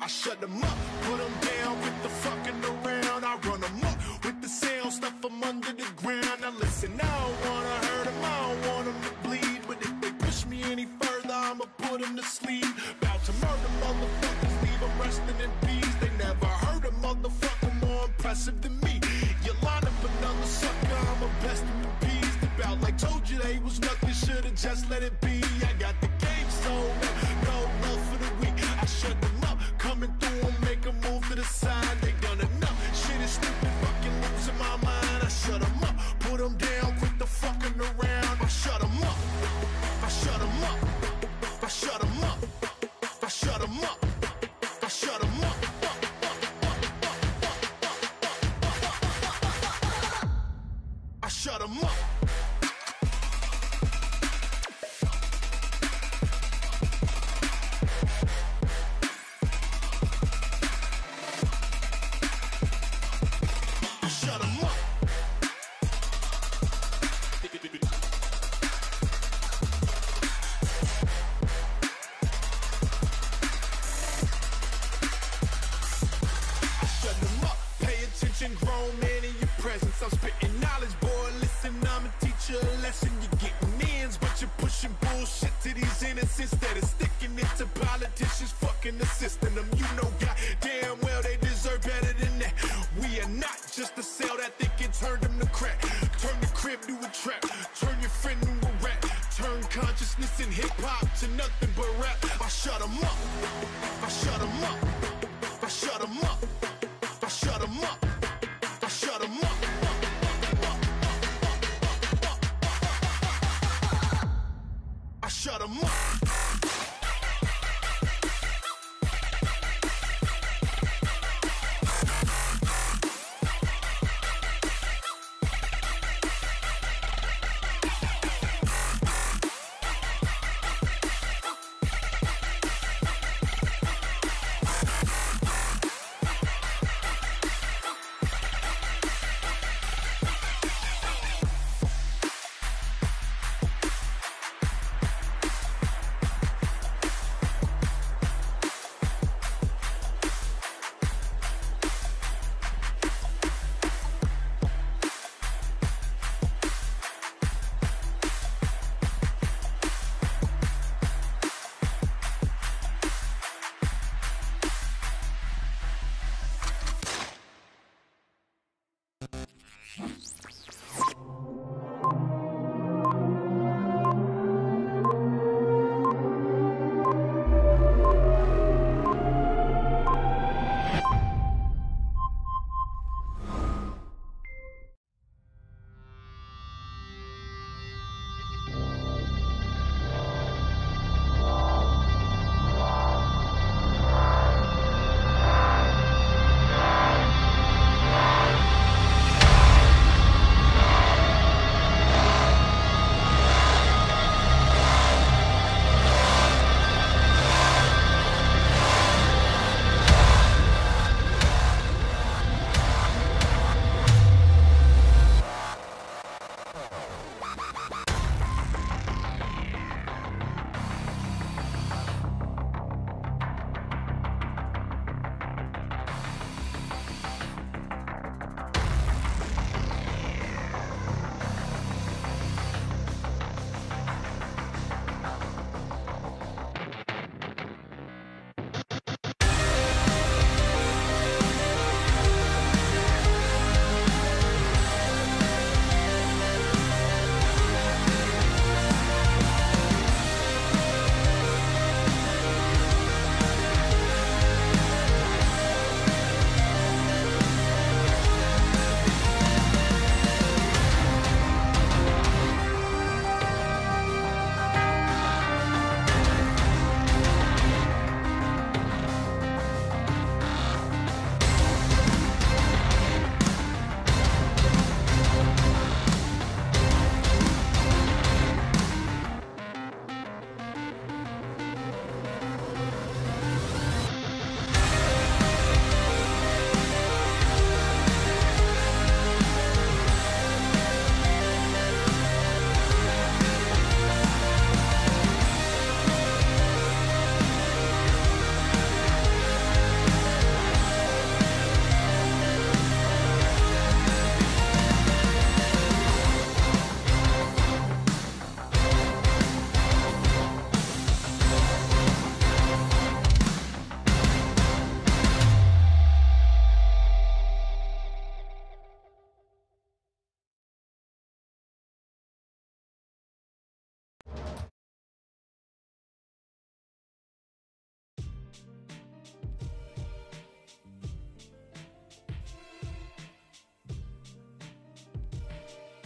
I shut them up, put them down with the fucking around. I run them up with the sound, stuff them under the ground. Now listen, I don't wanna hurt them, I don't want them to bleed, but if they push me any further, I'ma put them to sleep. About to murder motherfuckers, leave them resting in peace. They never heard a motherfucker more impressive than me. You line up another sucker, I'm a best in the beast. About like told you they was nothing, should've just let it be. I got the game sold, no love for the weak. I shut them up, coming through them, make them move to the side. They done enough, shit is stupid, fucking losing my mind. I shut them up, put them down, quit the fucking around. I shut them up, I shut them up, I shut them up, I shut them up, I shut them up. I shut them up.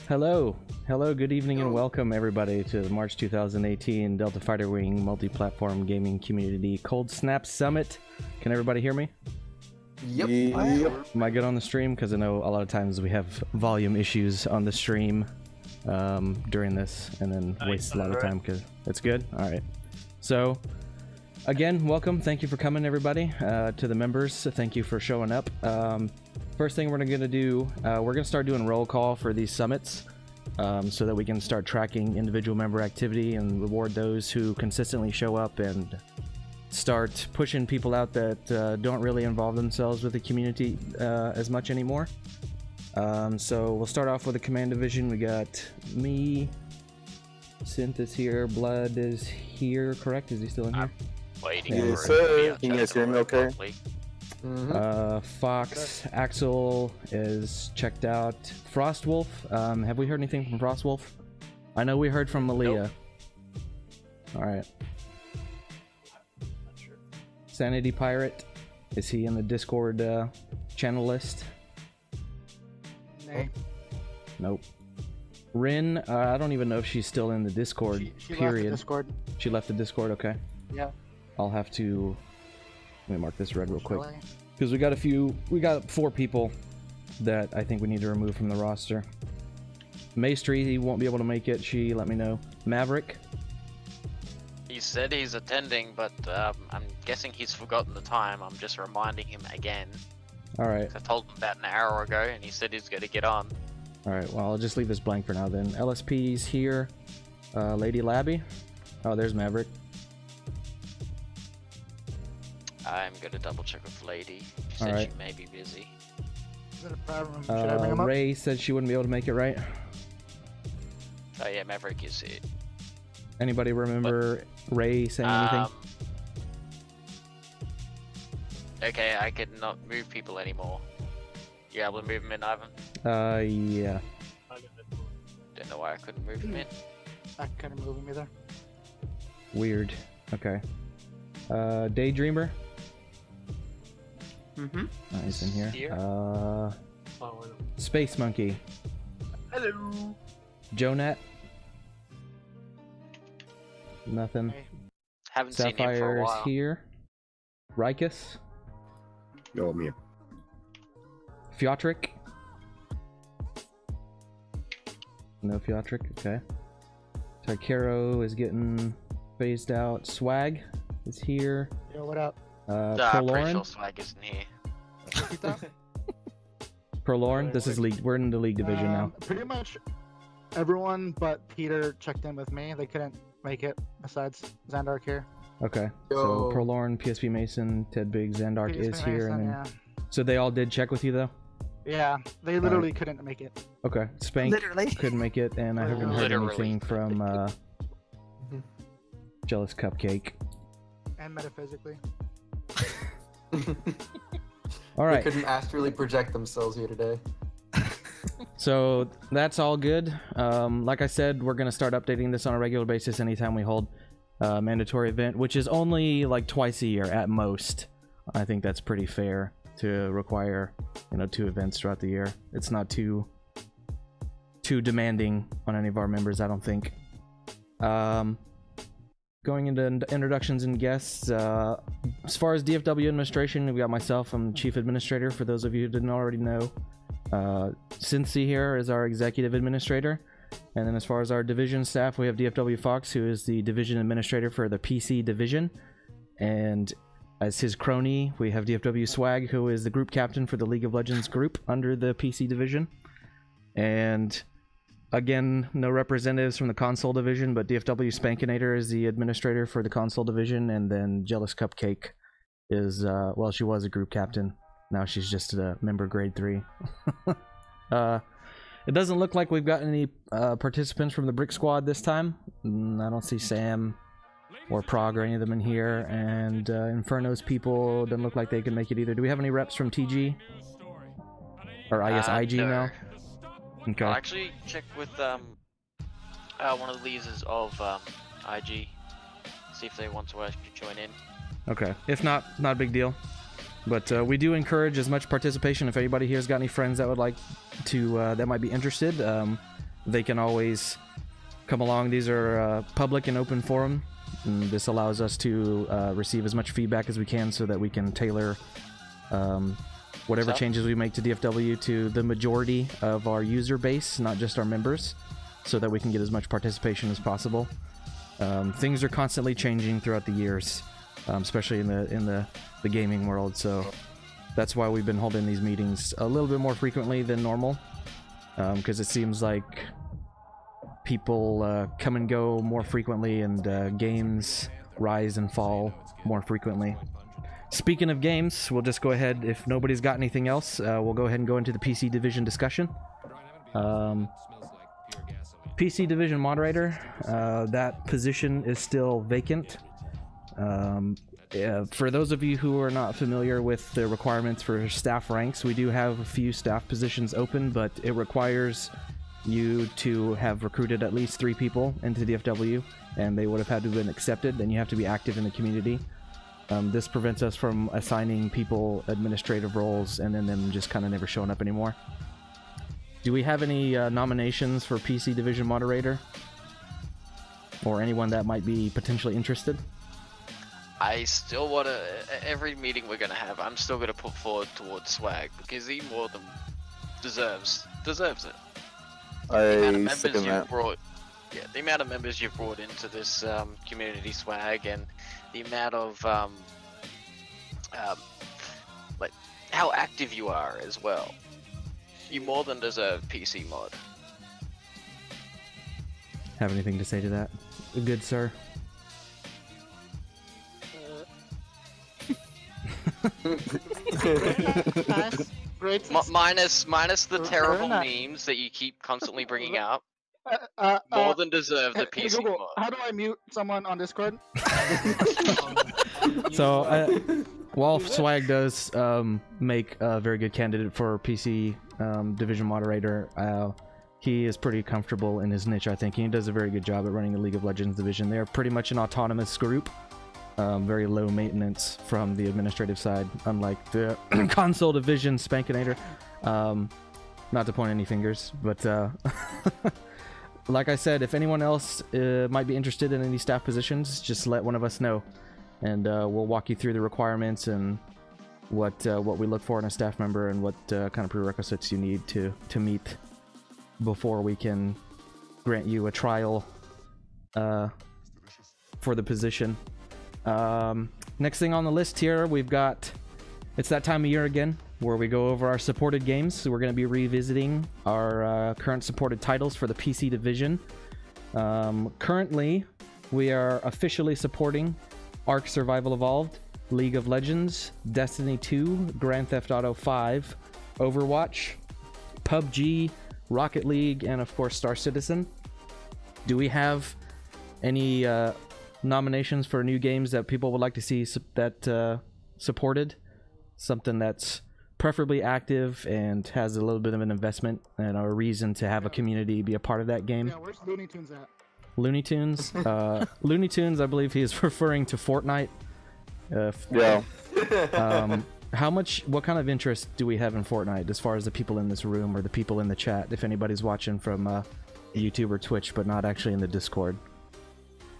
Hello, good evening and welcome everybody to the March 2018 Delta Fighter Wing multi-platform gaming community Coldsnap Summit. Can everybody hear me? Yep. Am I good on the stream? Because I know a lot of times we have volume issues on the stream during this and then waste a lot of time because it's good. Alright. So, again, welcome. Thank you for coming, everybody. To the members, thank you for showing up. First thing we're going to do, we're going to start doing roll call for these summits so that we can start tracking individual member activity and reward those who consistently show up and start pushing people out that don't really involve themselves with the community as much anymore. So we'll start off with the command division. We got me, Synth is here, Blood is here, correct? Is he still in here? Waiting Yes, for sir. Can you guys hear me okay? Fox, Axel is checked out. Frostwolf, have we heard anything from Frostwolf? I know we heard from Malia. Nope. Alright. Sanity Pirate, is he in the Discord channel list? No. Nope. Rin, I don't even know if she's still in the Discord, She period. left the Discord. She left the Discord, okay. Yeah. I'll have to... Let me mark this red real quick. Because we got 4 people that I think we need to remove from the roster. Maestri, he won't be able to make it, she let me know. Maverick. He said he's attending, but I'm guessing he's forgotten the time. I'm just reminding him again. Alright. I told him about an hour ago, and he said he's going to get on. Alright, well, I'll just leave this blank for now then. LSP's here. Lady Labby. Oh, there's Maverick. I'm going to double check with Lady. She said Alright. she may be busy. Is that a problem? Should I bring him up? Ray said she wouldn't be able to make it, right? Oh yeah, Maverick is here. Anybody remember Ray saying anything? Okay, I cannot move people anymore. You able to move them in, Ivan? Yeah. Don't know why I couldn't move them in. I couldn't move him either. Weird. Okay. Daydreamer. He's in here. Here. Space Monkey. Hello. Jonat. Nothing. Hey. Haven't seen him for a Sapphire's while. here. Rikus. No, I'm here. Fiotric. No Fiotric, okay. Tarkero is getting phased out. Swag is here. Yo, what up? I'm pretty Proloran. sure Swag isn't here. Repeat that? Proloran. This is league. We're in the league division now. Pretty much everyone but Peter checked in with me. They couldn't make it besides Xandark here. Okay. Yo. So Proloran, PSP Mason, Ted Big, Xandark PSP is here, Mason, and then so they all did check with you though. Yeah, they literally couldn't make it. Okay. Spank Literally. couldn't make it, and I haven't heard Literally. anything from Jealous Cupcake. And metaphysically. All right. They couldn't astrally project themselves here today. So that's all good. Like I said, we're gonna start updating this on a regular basis anytime we hold a mandatory event, which is only like twice a year at most. I think that's pretty fair to require, 2 events throughout the year. It's not too demanding on any of our members, I don't think. Going into introductions and guests, as far as DFW administration, we've got myself. I'm Chief Administrator, for those of you who didn't already know. Cincy here is our Executive Administrator. And then as far as our division staff, we have DFW Fox, who is the Division Administrator for the PC Division. And as his crony, we have DFW Swag, who is the Group Captain for the League of Legends group under the PC Division. And again, no representatives from the Console Division, but DFW Spankinator is the Administrator for the Console Division. And then Jealous Cupcake is, well, she was a Group Captain. Now she's just a member grade 3. It doesn't look like we've got any participants from the Brick Squad this time. I don't see Sam or Prague or any of them in here. And Inferno's people doesn't look like they can make it either. Do we have any reps from TG? Or I guess IG no. now? Okay. I'll actually check with one of the leaders of IG. See if they want to actually join in. Okay. If not, not a big deal. But we do encourage as much participation. If anybody here's got any friends that would like to, that might be interested, they can always come along. These are public and open forum, and this allows us to receive as much feedback as we can so that we can tailor whatever changes we make to DFW to the majority of our user base, not just our members, so that we can get as much participation as possible. Things are constantly changing throughout the years, especially in the gaming world, so that's why we've been holding these meetings a little bit more frequently than normal, because it seems like people come and go more frequently, and games rise and fall more frequently. Speaking of games, we'll just go ahead, if nobody's got anything else, we'll go ahead and go into the PC Division discussion. PC Division Moderator, that position is still vacant. For those of you who are not familiar with the requirements for staff ranks, we do have a few staff positions open, but it requires you to have recruited at least 3 people into the FW, and they would have had to have been accepted, and you have to be active in the community. This prevents us from assigning people administrative roles and then them just kind of never showing up anymore. Do we have any nominations for PC Division Moderator? Or anyone that might be potentially interested? I still want to, every meeting we're going to have, I'm still going to put forward towards Swag, because he more than deserves it. The amount of members you've brought, the amount of members you've brought into this community, Swag, and the amount of like how active you are as well. You more than deserve PC mod. Have anything to say to that, good sir? Minus the terrible memes that you keep constantly bringing up. More than deserve the PC Google, mod. how do I mute someone on Discord? So, while Swag does make a very good candidate for PC Division Moderator, he is pretty comfortable in his niche, I think. He does a very good job at running the League of Legends division. They're pretty much an autonomous group. Very low maintenance from the administrative side, unlike the console division Spankinator. Not to point any fingers, but like I said, if anyone else might be interested in any staff positions, just let one of us know, and we'll walk you through the requirements and what we look for in a staff member and what kind of prerequisites you need to meet before we can grant you a trial for the position. Next thing on the list here, we've got, it's that time of year again where we go over our supported games. So we're going to be revisiting our current supported titles for the PC division. Currently, we are officially supporting Ark Survival Evolved, League of Legends, Destiny 2, Grand Theft Auto 5, Overwatch, PUBG, Rocket League, and of course Star Citizen. Do we have any nominations for new games that people would like to see supported? Something that's preferably active and has a little bit of an investment and a reason to have a community be a part of that game. Yeah, where's Looney Tunes at? Looney Tunes? Looney Tunes, I believe he is referring to Fortnite. Yeah. What kind of interest do we have in Fortnite as far as the people in this room or the people in the chat, if anybody's watching from YouTube or Twitch but not actually in the Discord?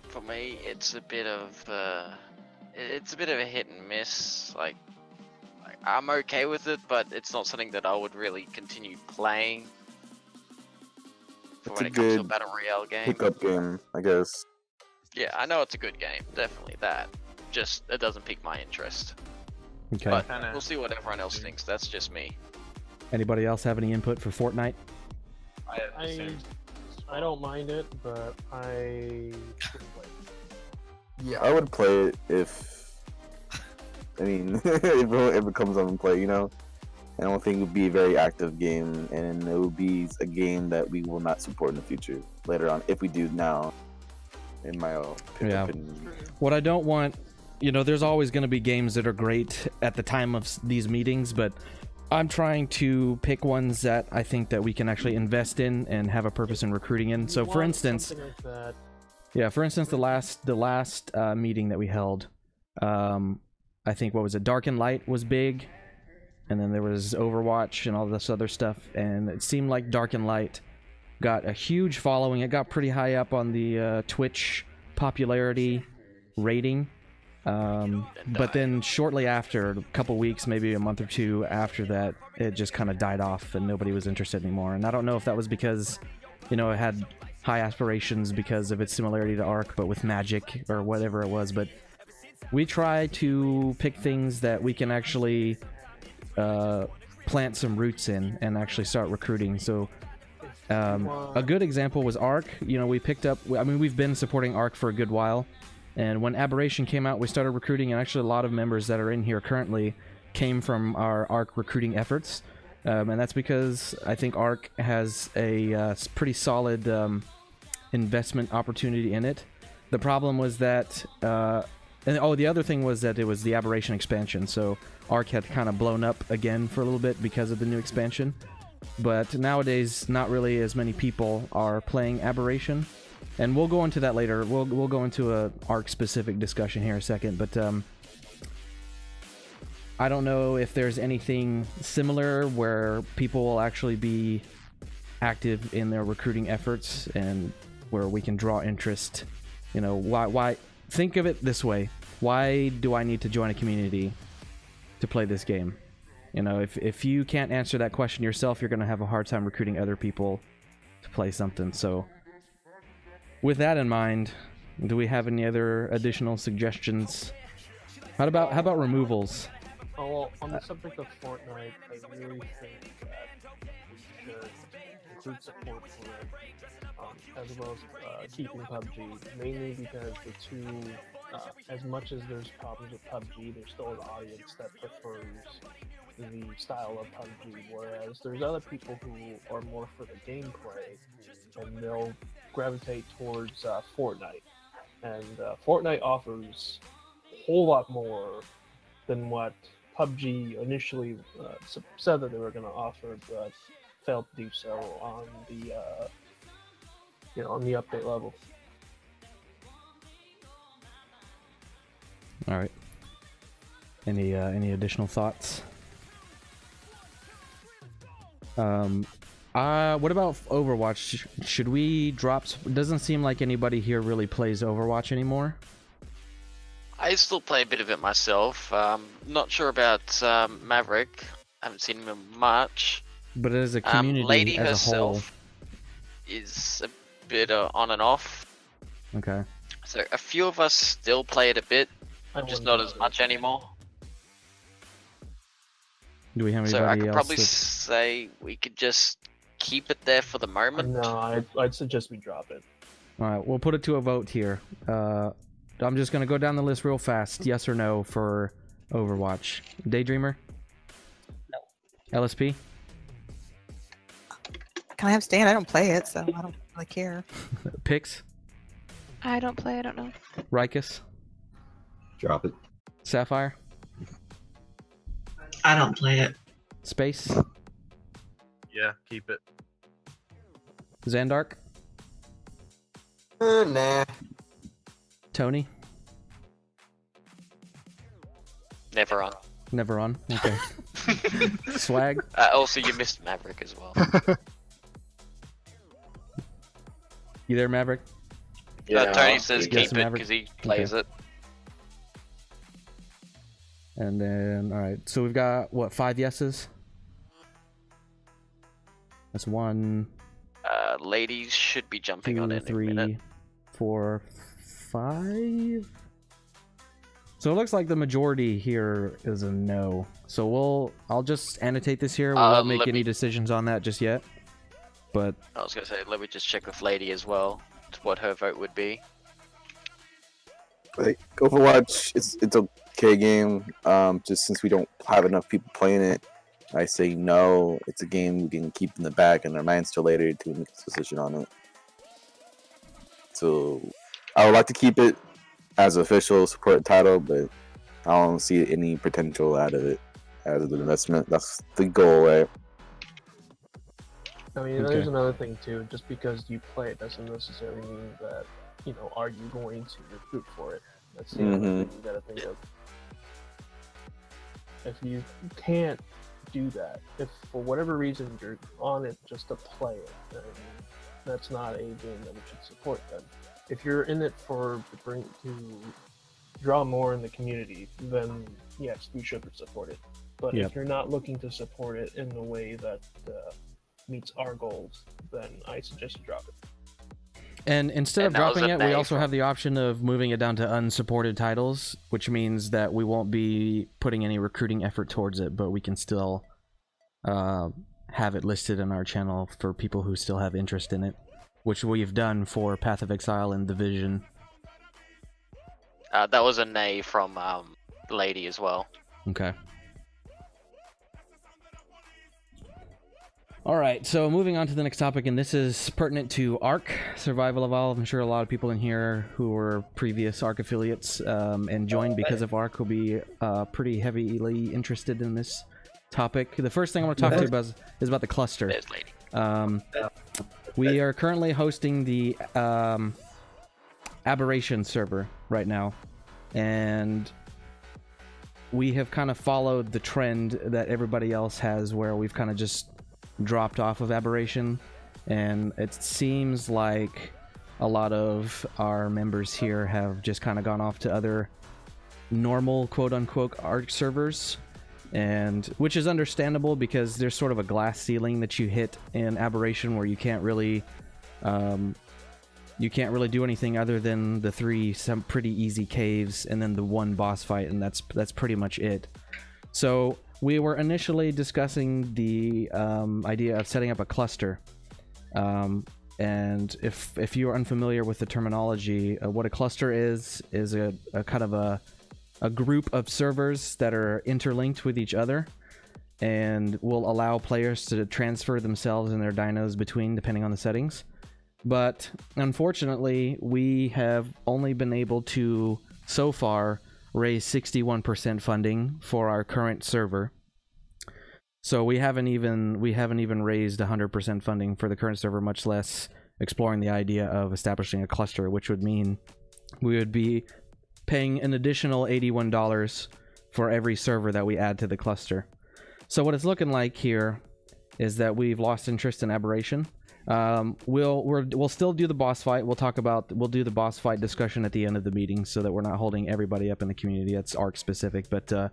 For me, it's a bit of a hit and miss. Like I'm okay with it, but it's not something that I would really continue playing. For when it comes to a battle royale game. Pickup game, I guess. Yeah, I know it's a good game, definitely that. Just it doesn't pique my interest. Okay. But we'll see what everyone else thinks. That's just me. Anybody else have any input for Fortnite? I don't mind it, but I wouldn't play it. Yeah. I would play it if, I mean, if it comes on and play, you know? I don't think it would be a very active game, and it would be a game that we will not support in the future, later on, if we do now, in my opinion. What I don't want, you know, there's always going to be games that are great at the time of these meetings, but I'm trying to pick ones that I think that we can actually invest in and have a purpose in recruiting in. So for instance, the last meeting that we held, I think, what was it, Dark and Light was big, and then there was Overwatch and all this other stuff, and it seemed like Dark and Light got a huge following. It got pretty high up on the Twitch popularity rating. But then shortly after, a couple weeks, maybe a month or two after that, it just kind of died off and nobody was interested anymore. And I don't know if that was because, you know, it had high aspirations because of its similarity to Ark, but with magic or whatever it was. But we try to pick things that we can actually plant some roots in and actually start recruiting. So a good example was Ark. You know, we picked up, I mean, we've been supporting Ark for a good while. And when Aberration came out, we started recruiting, and actually a lot of members that are in here currently came from our Ark recruiting efforts. And that's because I think Ark has a pretty solid investment opportunity in it. The problem was that, the other thing was that it was the Aberration expansion. So Ark had kind of blown up again for a little bit because of the new expansion. But nowadays, not really as many people are playing Aberration. And we'll go into that later. We'll go into a Ark-specific discussion here in a second, but I don't know if there's anything similar where people will actually be active in their recruiting efforts and where we can draw interest. You know, why? Think of it this way: why do I need to join a community to play this game? You know, if you can't answer that question yourself, you're going to have a hard time recruiting other people to play something. So, with that in mind, do we have any other additional suggestions? How about removals? Oh, well, on the subject of Fortnite, I really think that we should include support for it, as well as keeping PUBG, mainly because the two, as much as there's problems with PUBG, there's still an audience that prefers the style of PUBG, whereas there's other people who are more for the gameplay, and they'll gravitate towards Fortnite. And Fortnite offers a whole lot more than what PUBG initially said that they were going to offer, but failed to do so on the on the update level. All right. Any additional thoughts? What about Overwatch? Should we drop? Doesn't seem like anybody here really plays Overwatch anymore. I still play a bit of it myself. Not sure about Maverick. I haven't seen him much. But as a community, Lady as herself a whole, is a bit on and off. Okay. So a few of us still play it a bit, just not as much anymore. Do we have anybody so I could else probably that's... say we could just keep it there for the moment. No, I'd suggest we drop it. All right, we'll put it to a vote here. I'm just gonna go down the list real fast. Yes or no for Overwatch. Daydreamer? No. LSP? Can I have Stan? I don't play it, so I don't really care. Pix? I don't play, I don't know. Rikus? Drop it. Sapphire? I don't play it. Space? Yeah, keep it. Zandark? Nah. Tony? Never on. Never on? Okay. Swag? Also, you missed Maverick as well. You there, Maverick? Yeah, Tony says Yes, keep it Maverick? because he plays it. And then, alright, so we've got, what, 5 yeses? That's 1, Ladies should be jumping 2, on it 3, in a minute. 4, 5? So it looks like the majority here is a no. So I'll just annotate this here. We won't make any decisions on that just yet. But I was gonna say, let me just check with Lady as well, what her vote would be. Like Overwatch, it's okay game. Just since we don't have enough people playing it, I say no. It's a game we can keep in the back and our minds till later to make a decision on it. So I would like to keep it as an official support title, but I don't see any potential out of it as an investment. That's the goal, right? I mean, there's another thing too. Just because you play it doesn't necessarily mean that, you know, are you going to recruit for it? That's the other thing you gotta think of. If you can't do that, if for whatever reason you're on it just to play it, then that's not a game that we should support then. If you're in it to draw more in the community, then yes, we should support it. But if you're not looking to support it in the way that meets our goals, then I suggest you drop it. And instead of dropping it, we also have the option of moving it down to unsupported titles, which means that we won't be putting any recruiting effort towards it, but we can still have it listed in our channel for people who still have interest in it, which we've done for Path of Exile and Division. That was a nay from Lady as well. Okay. Alright, so moving on to the next topic, and this is pertinent to ARC, Survival Evolve. I'm sure a lot of people in here who were previous ARC affiliates and joined because of ARC will be pretty heavily interested in this topic. The first thing I want to talk to you about is about the cluster. We are currently hosting the Aberration server right now, and we have kind of followed the trend that everybody else has, where we've kind of just dropped off of Aberration, and it seems like a lot of our members here have just kind of gone off to other normal quote-unquote ARC servers, and which is understandable because there's sort of a glass ceiling that you hit in Aberration where you can't really do anything other than the some pretty easy caves and then the one boss fight, and that's pretty much it. So we were initially discussing the idea of setting up a cluster, and if you are unfamiliar with the terminology, what a cluster is a kind of a group of servers that are interlinked with each other and will allow players to transfer themselves and their dinos between, depending on the settings. But unfortunately, we have only been able to, so far, raise 61% funding for our current server. So we haven't even raised 100% funding for the current server, much less exploring the idea of establishing a cluster, which would mean we would be paying an additional $81 for every server that we add to the cluster. So what it's looking like here is that we've lost interest in Aberration. We'll still do the boss fight. We'll do the boss fight discussion at the end of the meeting, so that we're not holding everybody up in the community. That's ARC specific. But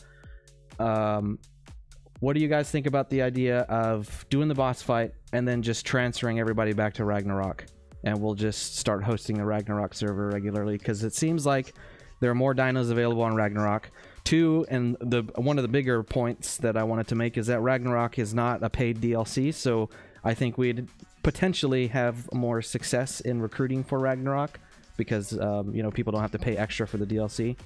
what do you guys think about the idea of doing the boss fight and then just transferring everybody back to Ragnarok, and we'll just start hosting the Ragnarok server regularly? Because it seems like there are more dinos available on Ragnarok. And one of the bigger points that I wanted to make is that Ragnarok is not a paid DLC, so I think we'd potentially have more success in recruiting for Ragnarok, because you know, people don't have to pay extra for the DLC.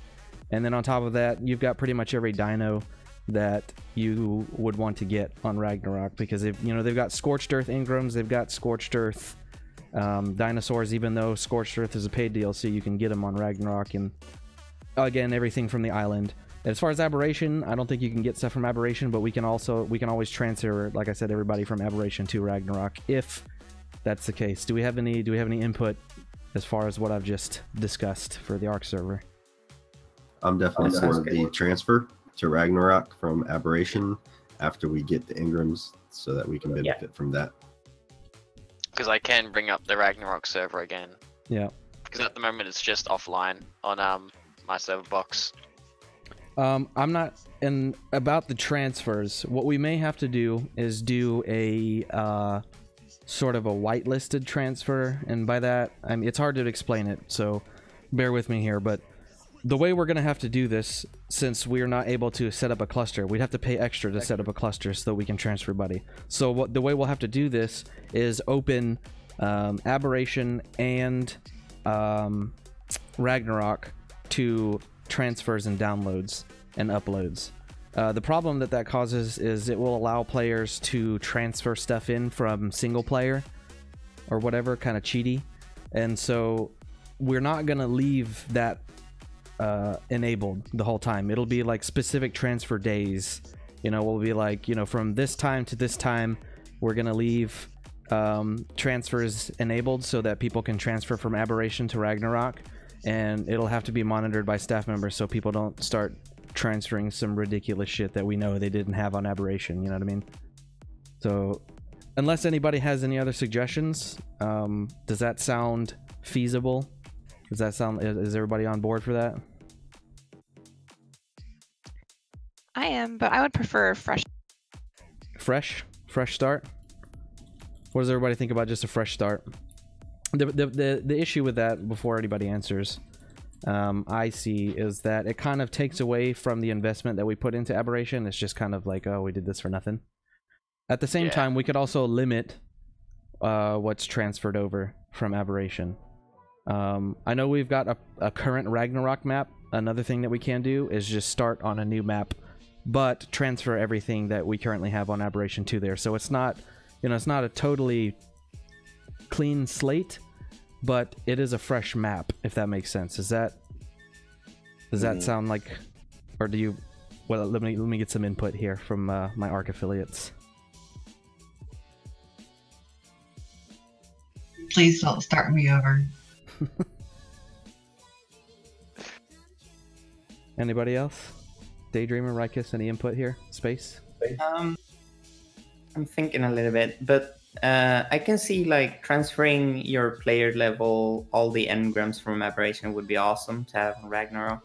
And then on top of that, you've got pretty much every dino that you would want to get on Ragnarok, because they've got Scorched Earth Ingrams, they've got Scorched Earth dinosaurs. Even though Scorched Earth is a paid DLC, you can get them on Ragnarok, and again, everything from the island. As far as Aberration, I don't think you can get stuff from Aberration, but we can always transfer, like I said, everybody from Aberration to Ragnarok, if that's the case. Do we have any input as far as what I've just discussed for the ARC server? I'm definitely for the transfer to Ragnarok from Aberration after we get the Ingrams, so that we can benefit from that. Because I can bring up the Ragnarok server again. Yeah. Because at the moment it's just offline on my server box. I'm not about the transfers. What we may have to do is do a sort of a whitelisted transfer, and by that, I mean, it's hard to explain it, so bear with me here. But the way we're gonna have to do this, since we're not able to set up a cluster, we'd have to pay extra to set up a cluster so that we can transfer buddy. So the way we'll have to do this is open Aberration and Ragnarok to transfers and downloads and uploads. The problem that causes is it will allow players to transfer stuff in from single player or whatever, kind of cheaty, and so we're not gonna leave that enabled the whole time. It'll be like specific transfer days. We'll be like, from this time to this time, we're gonna leave transfers enabled so that people can transfer from Aberration to Ragnarok, and it'll have to be monitored by staff members so people don't start transferring some ridiculous shit that we know they didn't have on Aberration, you know what I mean? So unless anybody has any other suggestions, does that sound feasible? Does that sound? Is everybody on board for that? I am, but I would prefer a fresh start. What does everybody think about just a fresh start? The issue with that, before anybody answers, I see, is that it kind of takes away from the investment that we put into Aberration. It's just kind of like, oh, we did this for nothing. At the same time, we could also limit what's transferred over from Aberration. I know we've got a current Ragnarok map. Another thing that we can do is just start on a new map, but transfer everything that we currently have on Aberration to there. So it's not, it's not a totally clean slate, but it is a fresh map, if that makes sense. Does that sound like, or do you? Well, let me get some input here from my ARC affiliates. Please don't start me over. Anybody else? Daydreamer, Rykus, any input here? Space? I'm thinking a little bit, but I can see like transferring your player level, all the engrams from Aberration would be awesome to have on Ragnarok.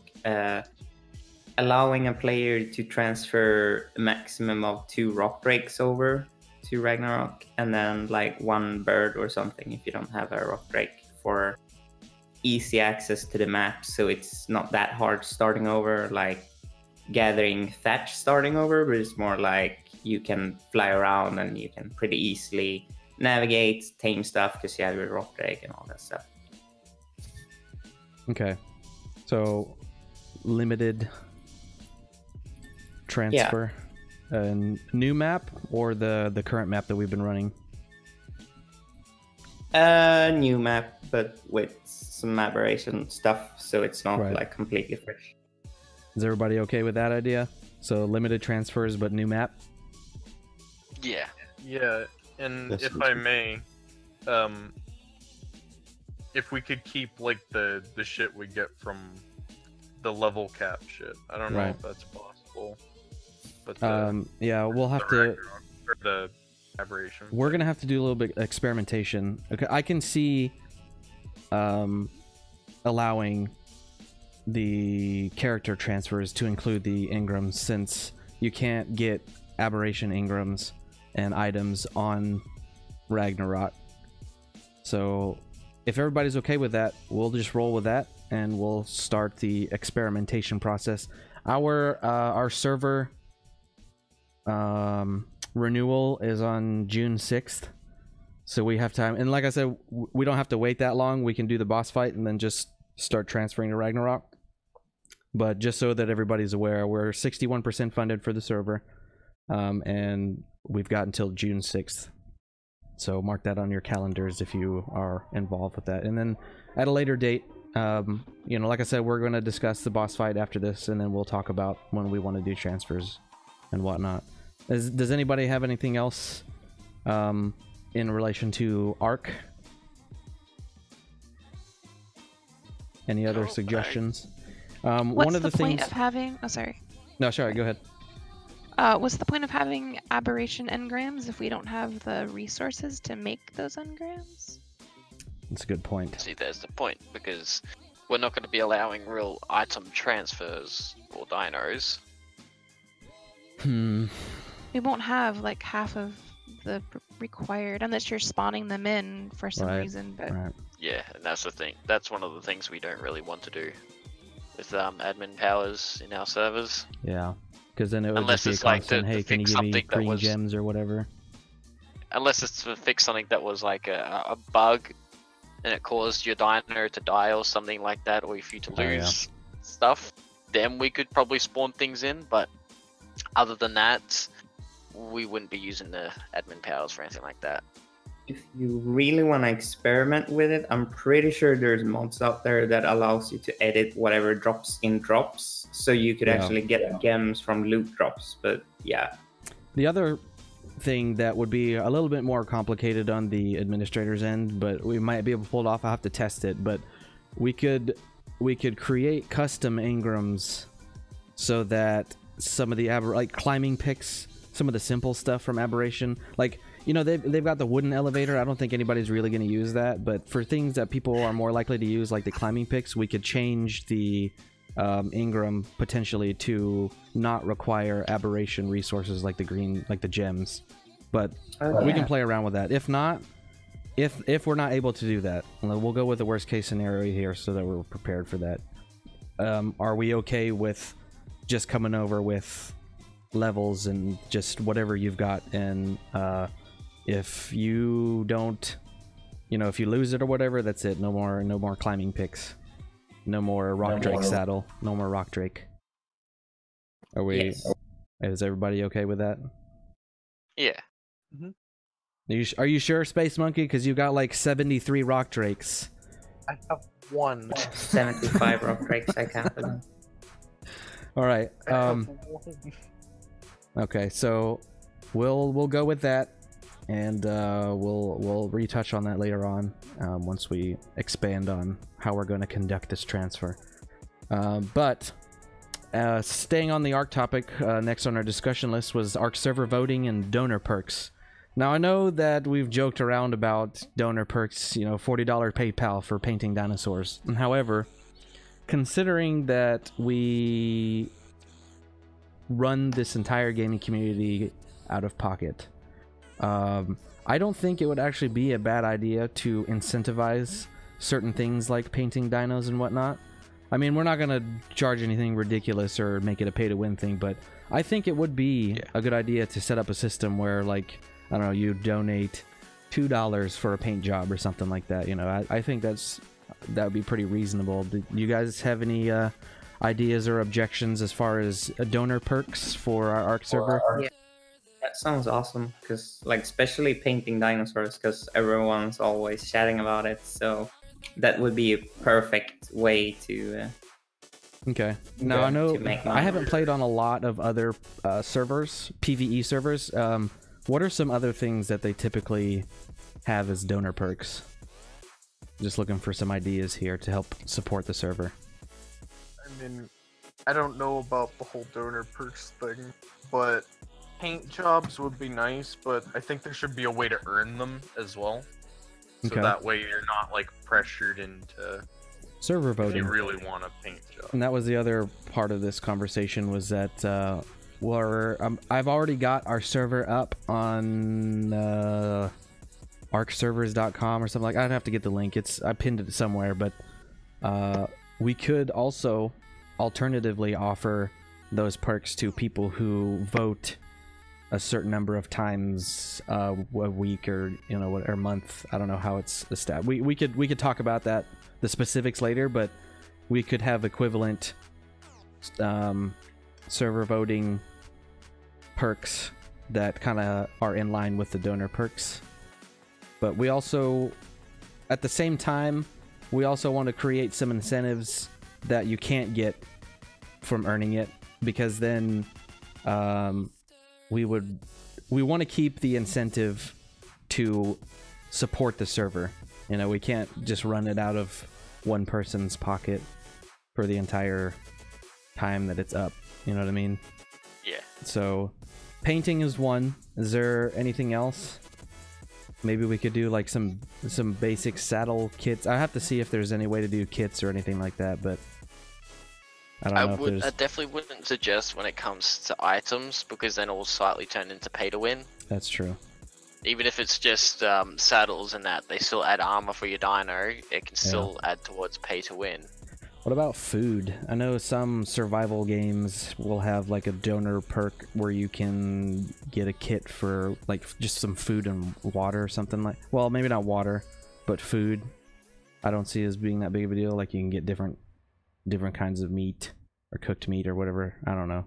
Allowing a player to transfer a maximum of 2 rock breaks over to Ragnarok, and then like 1 bird or something if you don't have a rock break, for easy access to the map, so it's not that hard starting over, like gathering thatch starting over, but it's more like you can fly around and you can pretty easily navigate, tame stuff because you have your rock break and all that stuff. Okay, so limited transfer. New map or the current map that we've been running? New map, but with some Aberration stuff, so it's not like completely fresh. Is everybody okay with that idea? So limited transfers, but new map? Yeah. Yeah, and if I may, if we could keep like the shit we get from the level cap shit. I don't know if that's possible. But yeah, we'll have to. The Aberration. We're gonna have to do a little bit experimentation. Okay, I can see allowing the character transfers to include the Ingrams, since you can't get Aberration Ingrams and items on Ragnarok. So if everybody's okay with that, we'll just roll with that and we'll start the experimentation process. Our server renewal is on June 6th, so we have time, and like I said, we don't have to wait that long. We can do the boss fight and then just start transferring to Ragnarok. But just so that everybody's aware, we're 61% funded for the server, and we've got until June 6th, so mark that on your calendars if you are involved with that. And then at a later date, like I said, we're going to discuss the boss fight after this, and then we'll talk about when we want to do transfers and whatnot. Does anybody have anything else in relation to ARC? Any other suggestions? What's one of the point things of having? Oh, sorry. No, sorry. Go ahead. What's the point of having Aberration engrams if we don't have the resources to make those engrams? That's a good point. See, there's the point, because we're not going to be allowing real item transfers or dinos. We won't have like half of the required, unless you're spawning them in for some reason. But yeah, and that's the thing. That's one of the things we don't really want to do with admin powers in our servers. Yeah, because then it would just be a constant, hey, can you give me green gems or whatever? Unless it's to fix something that was like a bug and it caused your dino to die or something like that, or if you to lose stuff, then we could probably spawn things in. But other than that, we wouldn't be using the admin powers for anything like that. If you really want to experiment with it, I'm pretty sure there's mods out there that allows you to edit whatever drops in drops, so you could actually get gems from loot drops. But yeah. The other thing that would be a little bit more complicated on the administrator's end, but we might be able to pull it off. I'll have to test it, but we could create custom Ingrams so that some of the like climbing picks, some of the simple stuff from Aberration, like you know, they've got the wooden elevator. I don't think anybody's really going to use that, but for things that people are more likely to use, like the climbing picks, we could change the Ingram potentially to not require aberration resources like the green, like the gems. But we can play around with that. If not, if we're not able to do that, we'll go with the worst case scenario here so that we're prepared for that. Are we okay with just coming over with levels and just whatever you've got, and if you don't, you know, if you lose it or whatever, that's it. No more climbing picks, no more rock drake saddle, no more rock drake. Are we? Yes. Is everybody okay with that? Yeah. Are you sure, Space Monkey? Because you got like 73 rock drakes. I have 1. 75 rock drakes. I counted them. All right. Okay, so we'll go with that, and we'll retouch on that later on once we expand on how we're going to conduct this transfer. But staying on the ARC topic, next on our discussion list was ARC server voting and donor perks. Now, I know that we've joked around about donor perks, you know, $40 PayPal for painting dinosaurs. However, considering that we run this entire gaming community out of pocket, I don't think it would actually be a bad idea to incentivize certain things like painting dinos and whatnot. I mean, we're not going to charge anything ridiculous or make it a pay-to-win thing, but I think it would be a good idea to set up a system where, like, I don't know, you donate $2 for a paint job or something like that. You know, I think that would be pretty reasonable. Do you guys have any ideas or objections as far as donor perks for our ARC server? Yeah, that sounds awesome. Because, like, especially painting dinosaurs, because everyone's always chatting about it. So that would be a perfect way to. Okay. Now I know I haven't played on a lot of other servers, PvE servers. What are some other things that they typically have as donor perks? Just looking for some ideas here to help support the server. I mean, I don't know about the whole donor perks thing, but paint jobs would be nice, but I think there should be a way to earn them as well. So that way you're not, like, pressured into server voting. If you really want a paint job. And that was the other part of this conversation, was that I've already got our server up on arcservers.com or something like that. I'd have to get the link. I pinned it somewhere, but we could also alternatively offer those perks to people who vote a certain number of times a week, or or month. I don't know how it's established. We could talk about that, the specifics later, but we could have equivalent server voting perks that kind of are in line with the donor perks. But we also, at the same time, we also want to create some incentives that you can't get from earning it, because then we want to keep the incentive to support the server. You know, we can't just run it out of one person's pocket for the entire time that it's up. You know what I mean? Yeah. So painting is one. Is there anything else? Maybe we could do like some basic saddle kits. I have to see if there's any way to do kits or anything like that, but I don't know. I definitely wouldn't suggest when it comes to items, because then it will slightly turn into pay to win. That's true. Even if it's just saddles and that, they still add armor for your dino. It can still add towards pay to win. What about food? I know some survival games will have like a donor perk where you can get a kit for like just some food and water or something like. Well, maybe not water, but food. I don't see as being that big of a deal. Like you can get different kinds of meat or cooked meat or whatever. I don't know.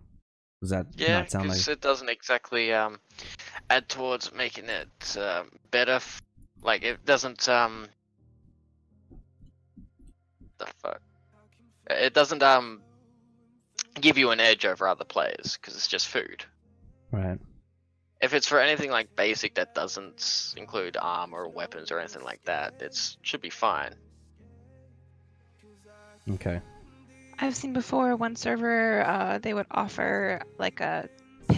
Does that not sound like? Yeah, it doesn't exactly add towards making it better. Like it doesn't the fuck. It doesn't give you an edge over other players, because it's just food. Right. If it's for anything like basic that doesn't include armor or weapons or anything like that, it should be fine. Okay. I've seen before one server, they would offer like a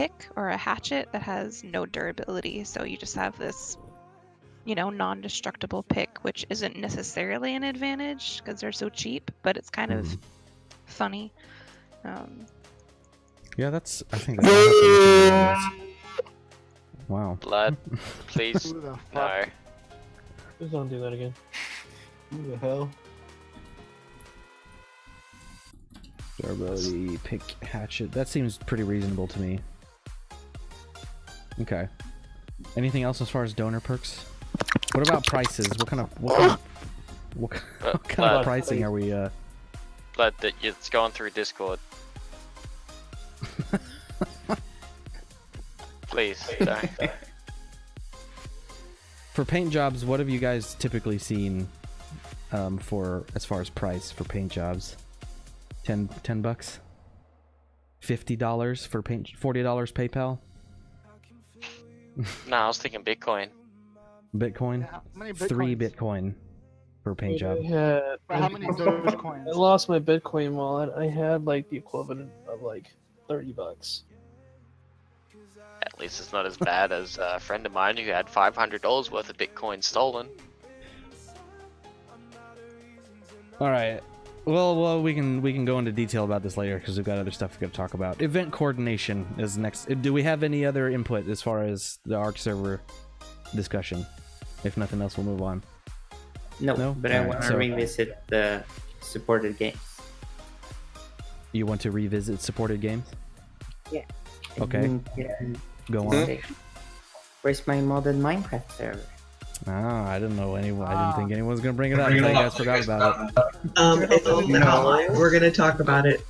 pick or a hatchet that has no durability. So you just have this, you know, non-destructible pick, which isn't necessarily an advantage because they're so cheap, but it's kind of funny. Yeah, that's. I think that's. Wow. Blood, please. Who the No. fuck? Please don't do that again. Who the hell? Durability, pick, hatchet. That seems pretty reasonable to me. Okay. Anything else as far as donor perks? What about prices? What kind of pricing are we? Blood, that it's going through Discord. Please, sorry. For paint jobs, what have you guys typically seen for as far as price for paint jobs? $10 bucks? $50 for paint? $40 PayPal? No, I was thinking Bitcoin. Bitcoin? Yeah, how many 3 Bitcoins? Bitcoin per paint job. How many Dogecoins? I lost my Bitcoin wallet. I had like the equivalent of like $30. At least it's not as bad as a friend of mine who had $500 worth of Bitcoin stolen. All right. Well, we can go into detail about this later because we've got other stuff we got to talk about. Event coordination is next. Do we have any other input as far as the ARC server discussion? If nothing else, we'll move on. No, but I All right, want to so- revisit the supported games. You want to revisit supported games? Yeah. Okay. Go on. Where's my modded Minecraft server? Ah, I didn't know anyone. I didn't think anyone was gonna bring it up. You guys forgot about it. It's on the hotline. We're gonna talk about it.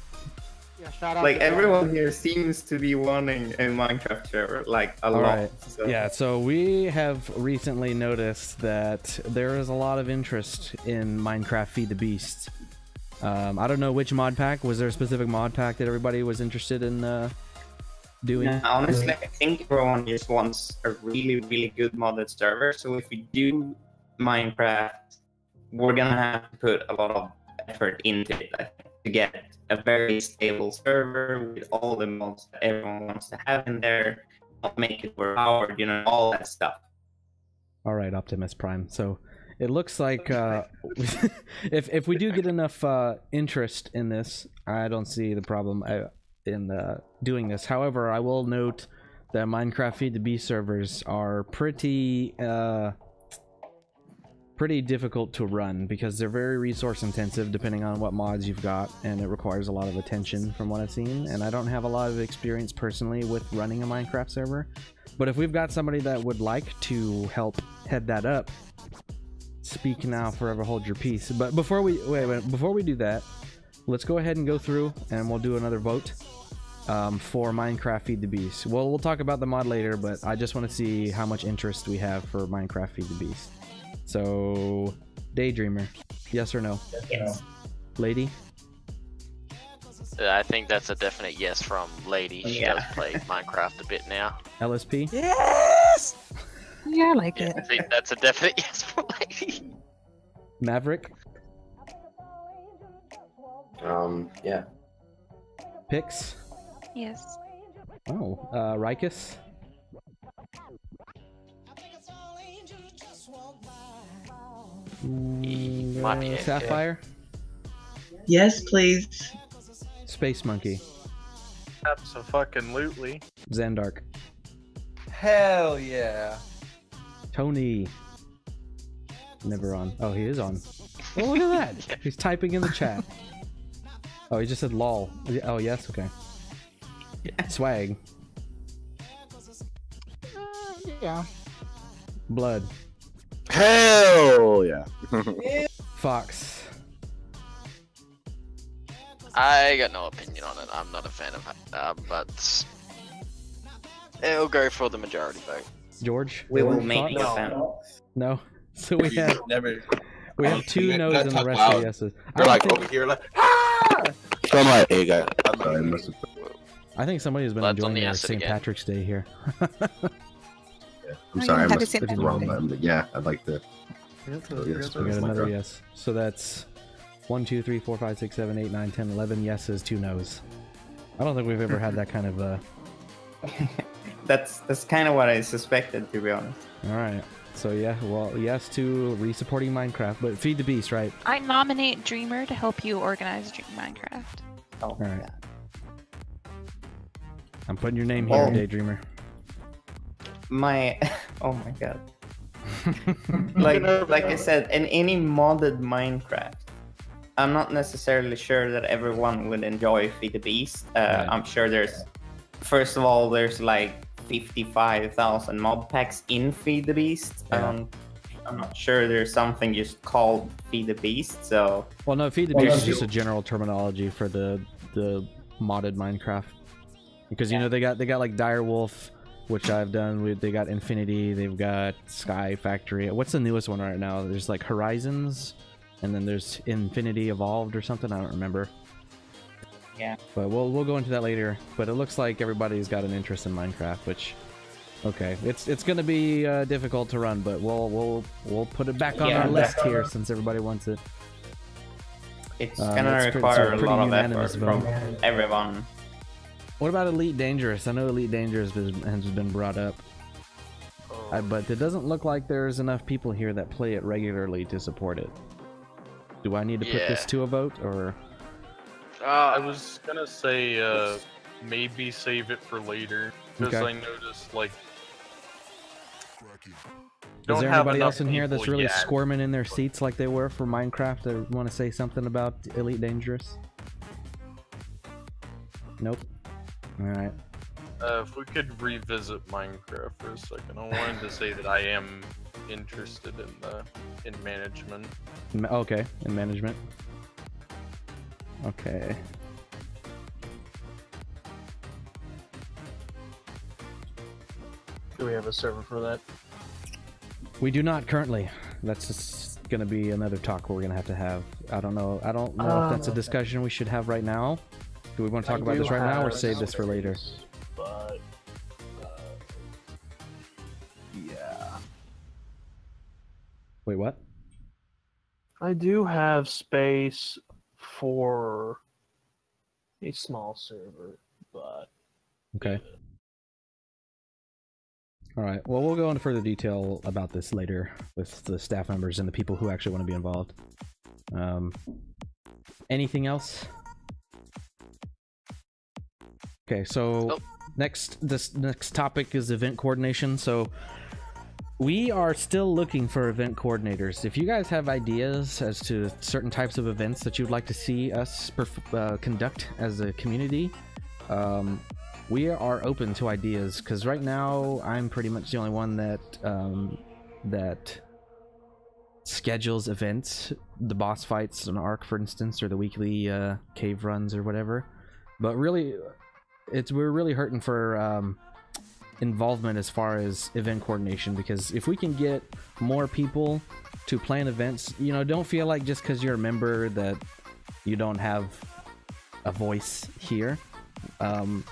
Yeah, shout out Like to everyone here seems to be wanting a Minecraft server, like a lot. Alright. So. Yeah, so we have recently noticed that there is a lot of interest in Minecraft Feed the Beast. I don't know which mod pack. Was there a specific mod pack that everybody was interested in doing? No, honestly, I think everyone just wants a really, really good modded server. So if we do Minecraft, we're gonna have to put a lot of effort into it, I think, to get a very stable server with all the mods that everyone wants to have in there, not make it overpowered, you know, all that stuff. All right, Optimus Prime. So it looks like if we do get enough interest in this, I don't see the problem in doing this. However, I will note that Minecraft Feed the Beast servers are pretty difficult to run because they're very resource intensive depending on what mods you've got, and it requires a lot of attention from what I've seen, and I don't have a lot of experience personally with running a Minecraft server. But if we've got somebody that would like to help head that up, speak now, forever hold your peace. But before we before we do that, let's go ahead and go through and we'll do another vote for Minecraft Feed the Beast. Well, we'll talk about the mod later, but I just want to see how much interest we have for Minecraft Feed the Beast. So, Daydreamer, yes or no? Yes. Lady? I think that's a definite yes from Lady. She Yeah. does play Minecraft a bit now. LSP? Yes! Yeah, I like Yeah, it. I think that's a definite yes from Lady. Maverick? Yeah. Pix? Yes. Oh, Rikus? Might be AFK. Sapphire? Yes, please. Space Monkey? Abso-fucking-lutely. Zandark? Hell yeah. Tony? Never on. Oh, he is on. Oh, look at that! He's typing in the chat. Oh, he just said lol. Oh, yes, okay. Swag? Yeah. Blood? Hell yeah. Fox? I got no opinion on it. I'm not a fan of it, but it'll go for the majority vote. George? We will George, make thoughts? you a fan. No. So we have we have two no's and the talk rest are loud. yeses. You're like think, over here, like, ah! So I'm like, hey guys. I think somebody has been Blood's on enjoying the their acid St. again. Patrick's Day here. I'm Oh, sorry, yeah, I happy must St. have hit the Patrick's wrong Day. button, but yeah, I'd like to. We got another yes. So that's 1, 2, 3, 4, 5, 6, 7, 8, 9, 10, 11 yeses, 2 nos. I don't think we've ever had that kind of That's kind of what I suspected, to be honest. All right. So yeah, well, yes to re-supporting Minecraft, but feed the beast, right? I nominate Dreamer to help you organize Dream Minecraft. Oh, all right. I'm putting your name here, Daydreamer. Oh my god. like I said, in any modded Minecraft, I'm not necessarily sure that everyone would enjoy Feed the Beast. Right. I'm sure first of all, there's like 55,000 mod packs in Feed the Beast. Yeah. I'm not sure there's something just called Feed the Beast. So well, no, Feed the Beast is just a general terminology for the modded Minecraft, because you know they got like Direwolf, which I've done. They got Infinity, they've got Sky Factory. What's the newest one right now? There's like Horizons, and then there's Infinity Evolved or something. I don't remember. Yeah. But we'll go into that later. But it looks like everybody's got an interest in Minecraft, which, okay, it's gonna be difficult to run, but we'll put it back on our list here since everybody wants it. It's gonna require a lot of effort from everyone. What about Elite Dangerous? I know Elite Dangerous has been brought up, but it doesn't look like there's enough people here that play it regularly to support it. Do I need to put this to a vote, or? I was gonna say maybe save it for later, because I noticed like. Is there anybody else in here that's really squirming in their seats like they were for Minecraft that want to say something about Elite Dangerous? Nope. Alright. If we could revisit Minecraft for a second, I wanted to say that I am interested in management. Okay, in management. Okay. Do we have a server for that? We do not currently. That's just gonna be another talk we're gonna have to have. I don't know if that's a discussion we should have right now. Do we want to talk about this right now or save this for later? But yeah. Wait, what? I do have space for a small server, but okay. All right. Well, we'll go into further detail about this later with the staff members and the people who actually want to be involved. Anything else? Okay, so this next topic is event coordination. So we are still looking for event coordinators. If you guys have ideas as to certain types of events that you'd like to see us conduct as a community, we are open to ideas, because right now I'm pretty much the only one that schedules events, the boss fights on Ark, for instance, or the weekly cave runs or whatever. But really, we're really hurting for involvement as far as event coordination, because if we can get more people to plan events, you know, don't feel like just because you're a member that you don't have a voice here.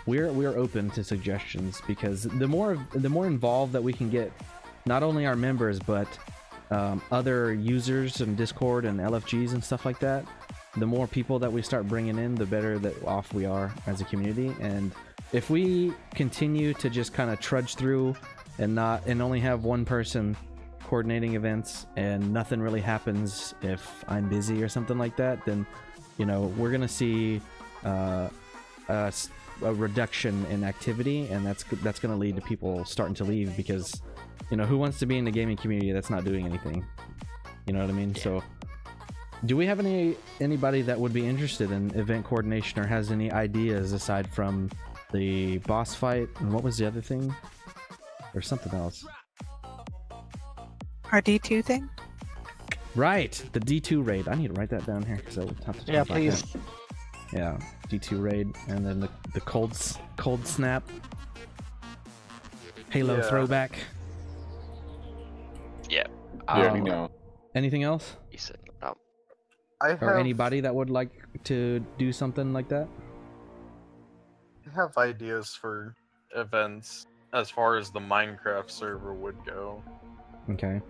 We're open to suggestions, because the more involved that we can get, not only our members but other users in Discord and LFGs and stuff like that, the more people that we start bringing in, the better that off we are as a community. And if we continue to just kind of trudge through and only have one person coordinating events and nothing really happens if I'm busy or something like that, then, you know, we're gonna see a reduction in activity, and that's going to lead to people starting to leave, because, you know, who wants to be in the gaming community that's not doing anything? You know what I mean? Yeah. So do we have anybody that would be interested in event coordination or has any ideas aside from the boss fight, and what was the other thing? Or something else? Our D2 thing? Right, the D2 raid. I need to write that down here because I would have to talk about please. that. Yeah, D2 raid, and then the Coldsnap Halo throwback. Yeah. Anything else? You said or anybody that would like to do something like that? I have ideas for events as far as the Minecraft server would go. Okay.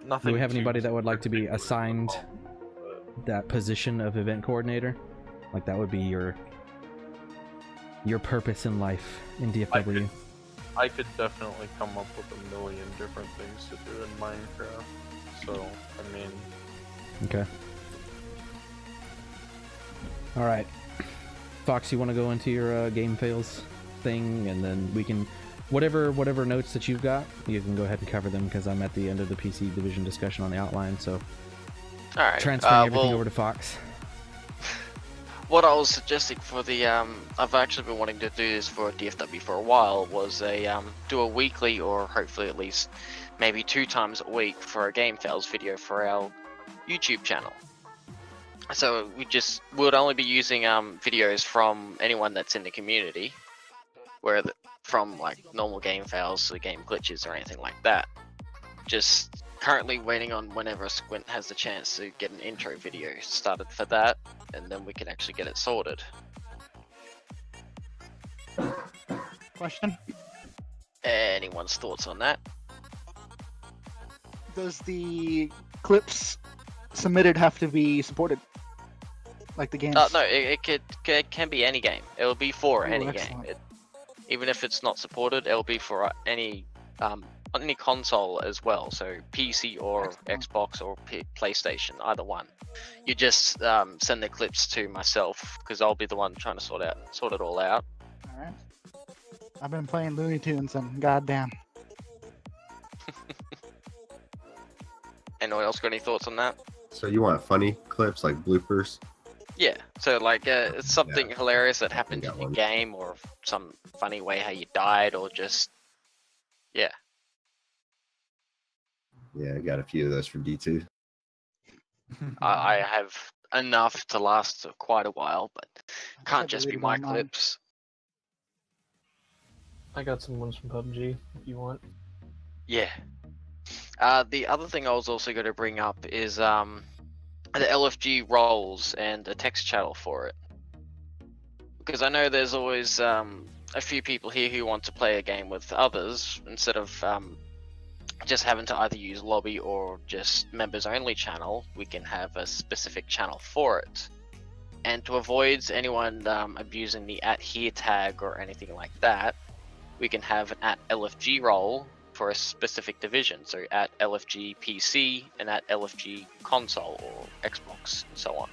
Nothing. Do we have anybody that would like to be assigned that position of event coordinator? Like, that would be your your purpose in life in DFW? I could definitely come up with a million different things to do in Minecraft. So, I mean... Okay. Alright. Fox, you want to go into your game fails thing, and then we can... Whatever notes that you've got, you can go ahead and cover them, because I'm at the end of the PC division discussion on the outline, so... Alright. Transferring everything over to Fox. What I was suggesting for the I've actually been wanting to do this for DFW for a while, was do a weekly, or hopefully at least maybe 2 times a week, for a game fails video for our YouTube channel. So we would only be using videos from anyone that's in the community, from like normal game fails to game glitches or anything like that. Just currently waiting on whenever Squint has the chance to get an intro video started for that, and then we can actually get it sorted. Question? Anyone's thoughts on that? Does the clips submitted have to be supported? Like the games? No, it can be any game. It will be for any excellent. game. Even if it's not supported, it will be for any console as well. So PC or Xbox or PlayStation, either one. You just send the clips to myself, because I'll be the one trying to sort it all out. Alright. I've been playing Looney Tunes and goddamn. Anyone else got any thoughts on that? So you want funny clips like bloopers? Yeah, so like it's something hilarious that happened in the game, or some funny way how you died, or just yeah. Yeah, I got a few of those from D2. I have enough to last quite a while, but can't just be my clips. I got some ones from PUBG if you want. Yeah. The other thing I was also going to bring up is the LFG roles and a text channel for it. Because I know there's always a few people here who want to play a game with others instead of just having to either use lobby or just members only channel. We can have a specific channel for it. And to avoid anyone abusing the @here tag or anything like that, we can have an @LFG role for a specific division. So @LFG PC and @LFG console or Xbox and so on.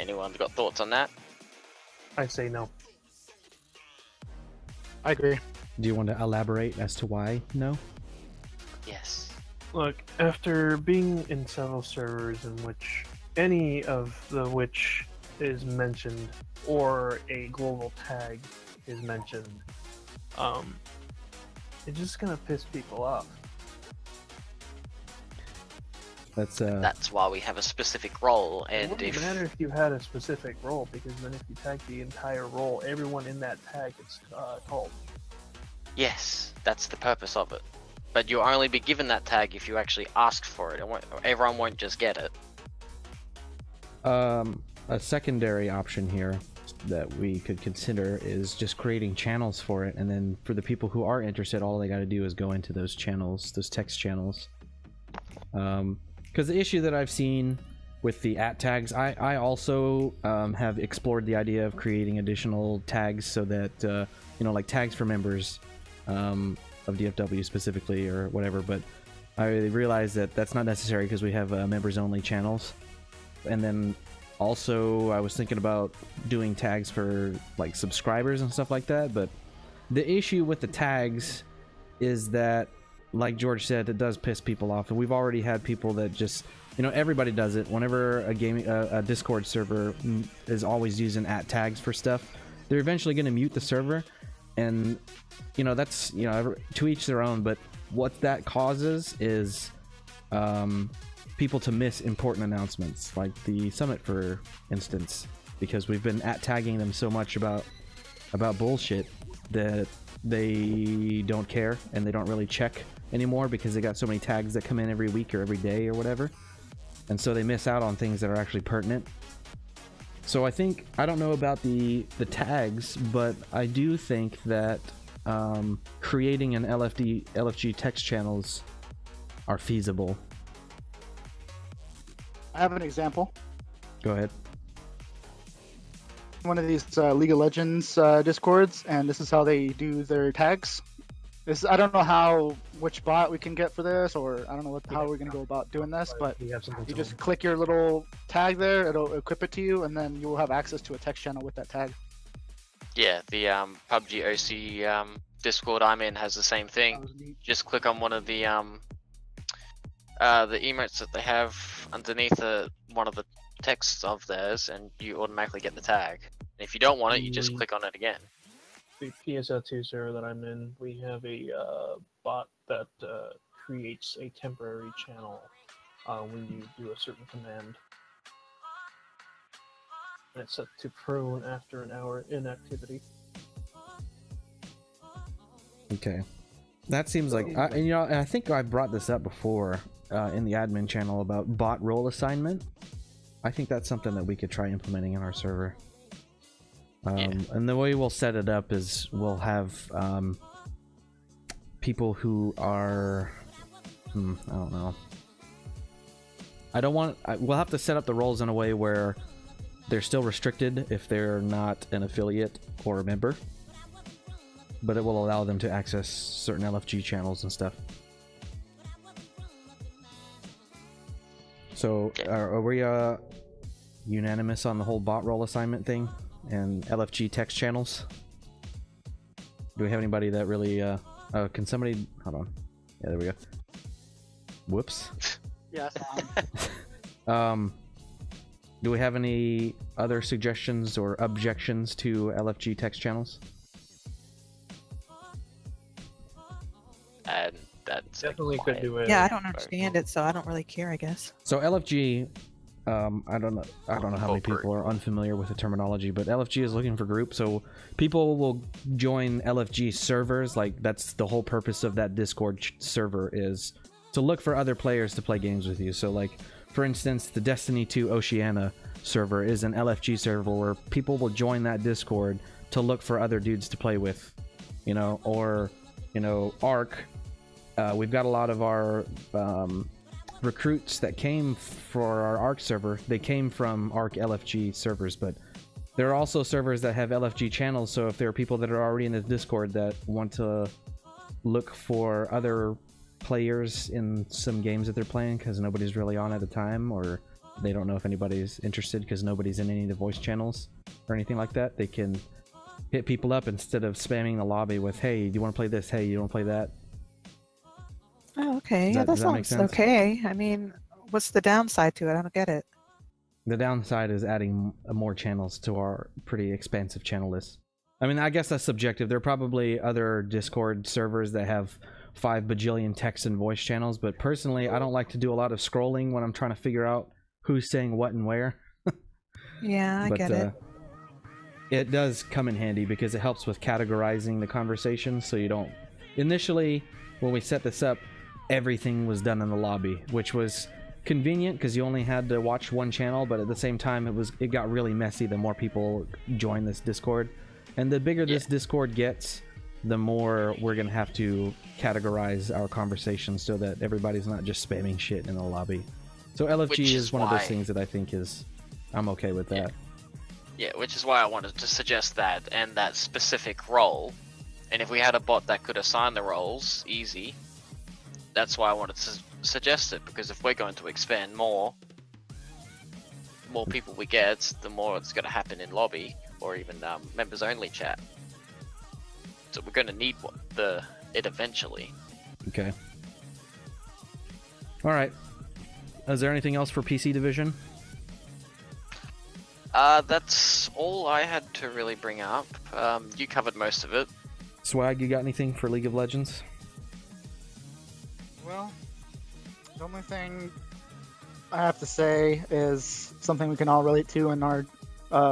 Anyone got thoughts on that? I say no. I agree. Do you want to elaborate as to why no? Yes. Look, after being in several servers in which any of which is mentioned, or a global tag is mentioned, it's just gonna piss people off. That's why we have a specific role, and It wouldn't matter if you had a specific role, because then if you tag the entire role, everyone in that tag is called. Yes, that's the purpose of it. But you'll only be given that tag if you actually ask for it. Everyone won't just get it. A secondary option here that we could consider is just creating channels for it, and then for the people who are interested, all they got to do is go into those channels, those text channels. Because the issue that I've seen with the @tags, I also have explored the idea of creating additional tags so that like tags for members of DFW specifically or whatever, but I realized that that's not necessary because we have members only channels. And then also I was thinking about doing tags for like subscribers and stuff like that, but the issue with the tags is that, like George said, it does piss people off, and we've already had people that just, everybody does it. Whenever a Discord server is always using @tags for stuff, they're eventually going to mute the server, and that's to each their own. But what that causes is people to miss important announcements, like the summit, for instance, because we've been tagging them so much about bullshit that they don't care and they don't really check anymore because they got so many tags that come in every week or every day or whatever, and so they miss out on things that are actually pertinent. So I don't know about the tags, but I do think that creating an LFG text channels are feasible. I have an example. Go ahead. one of these League of Legends discords, and this is how they do their tags. I don't know which bot we can get for this, or I don't know how we're gonna go about doing this, but you just click your little tag there, it'll equip it to you, and then you will have access to a text channel with that tag. Yeah, the PUBG OC Discord I'm in has the same thing. Just click on one of the emotes that they have underneath one of the texts of theirs, and you automatically get the tag. And if you don't want it, you just click on it again. The PSL2 server that I'm in, we have a bot that creates a temporary channel when you do a certain command. And it's set to prone after an hour inactivity. Okay. That seems like, I think I brought this up before in the admin channel about bot role assignment. I think that's something that we could try implementing in our server. And the way we'll set it up is we'll have people who are, I don't know. We'll have to set up the roles in a way where they're still restricted if they're not an affiliate or a member, but it will allow them to access certain LFG channels and stuff. So are we unanimous on the whole bot role assignment thing and LFG text channels? Do we have anybody that really can somebody hold on? Yeah, there we go. Whoops. Yes. Do we have any other suggestions or objections to LFG text channels? And that's definitely could do it. Yeah, I don't understand it, so I don't really care, I guess. So LFG, I don't know how many people are unfamiliar with the terminology, but LFG is looking for groups, so people will join LFG servers. Like, that's the whole purpose of that Discord server, is to look for other players to play games with you. So, like, for instance, the Destiny 2 Oceania server is an LFG server where people will join that Discord to look for other dudes to play with, you know, or, you know, Ark. We've got a lot of our recruits that came for our Ark server. They came from Ark LFG servers, but there are also servers that have LFG channels, so if there are people that are already in the Discord that want to look for other players in some games that they're playing because nobody's really on at the time, or they don't know if anybody's interested because nobody's in any of the voice channels or anything like that, they can hit people up instead of spamming the lobby with, hey, do you want to play this? Hey, you want to play that? Oh, okay. Does Yeah, that that make sounds sense? okay. I mean, what's the downside to it? I don't get it. The downside is adding more channels to our pretty expansive channel list. I mean, I guess that's subjective. There are probably other Discord servers that have 5 bajillion text and voice channels, but personally, I don't like to do a lot of scrolling when I'm trying to figure out who's saying what and where. Yeah, I get it. It does come in handy because it helps with categorizing the conversation, so you don't... Initially, when we set this up, everything was done in the lobby, which was convenient because you only had to watch one channel, but at the same time it got really messy the more people join this Discord. And the bigger this Discord gets, the more we're gonna have to categorize our conversations so that everybody's not just spamming shit in the lobby. So LFG is one of those things that I think is... I'm okay with that. Yeah, which is why I wanted to suggest that and that specific role. And if we had a bot that could assign the roles, easy. That's why I wanted to suggest it, because if we're going to expand more people we get, the more it's going to happen in lobby or even members only chat. So we're going to need it eventually. Okay. All right. Is there anything else for PC Division? That's all I had to really bring up. You covered most of it. Swag, you got anything for League of Legends? Well, the only thing I have to say is something we can all relate to in our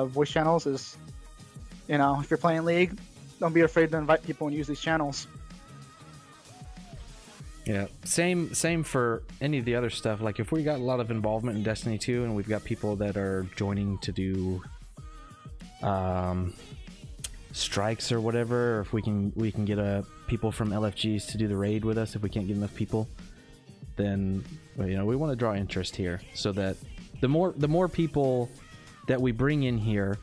voice channels is, you know, if you're playing League, don't be afraid to invite people and use these channels. Yeah, same for any of the other stuff. Like, if we got a lot of involvement in Destiny 2 and we've got people that are joining to do strikes or whatever, or if we can get people from LFGs to do the raid with us if we can't get enough people, then, you know, we want to draw interest here so that the more people that we bring in here,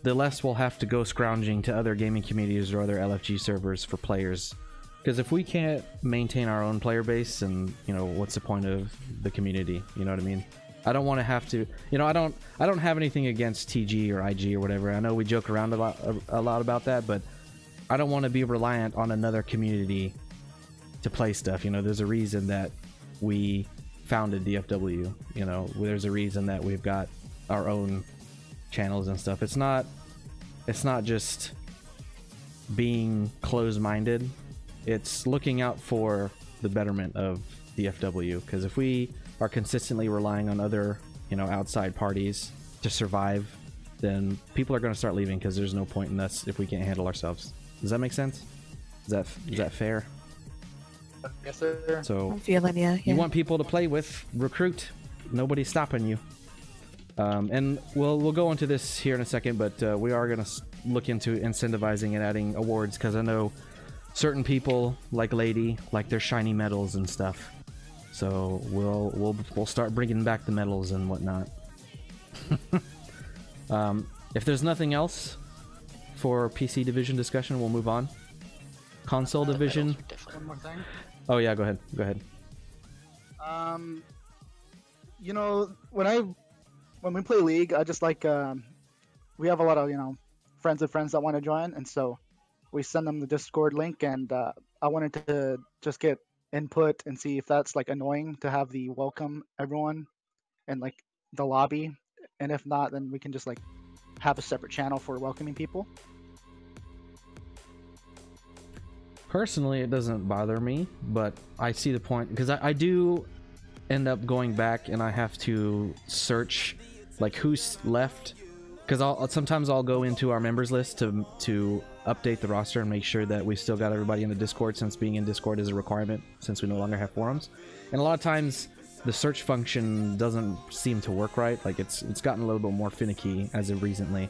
the less we'll have to go scrounging to other gaming communities or other LFG servers for players. Because if we can't maintain our own player base, and you know, what's the point of the community? You know what I mean? I don't want to have to, you know, I don't have anything against TG or IG or whatever. I know we joke around a lot about that, but I don't want to be reliant on another community to play stuff. You know, there's a reason that we founded DFW. You know, there's a reason that we've got our own channels and stuff. It's not just being closed-minded. It's looking out for the betterment of DFW, because if we are consistently relying on other, you know, outside parties to survive, then people are going to start leaving, because there's no point in us if we can't handle ourselves. Does that make sense? Is that fair? Yes, sir. So I'm feeling you. You want people to play with, recruit. Nobody's stopping you. And we'll go into this here in a second, but we are going to look into incentivizing and adding awards, because I know certain people like Lady like their shiny medals and stuff. So we'll start bringing back the medals and whatnot. If there's nothing else for PC division discussion, we'll move on. Console division. One more thing. Oh yeah, go ahead. Go ahead. You know, when we play League, I just like we have a lot of, you know, friends of friends that want to join, and so we send them the Discord link, and I wanted to just get input and see if that's like annoying to have the welcome everyone and like the lobby, and if not, then we can just like have a separate channel for welcoming people. Personally, it doesn't bother me, but I see the point, because I do end up going back and I have to search like who's left, because sometimes I'll go into our members list to update the roster and make sure that we still got everybody in the Discord, since being in Discord is a requirement since we no longer have forums. And a lot of times the search function doesn't seem to work right. Like it's gotten a little bit more finicky as of recently.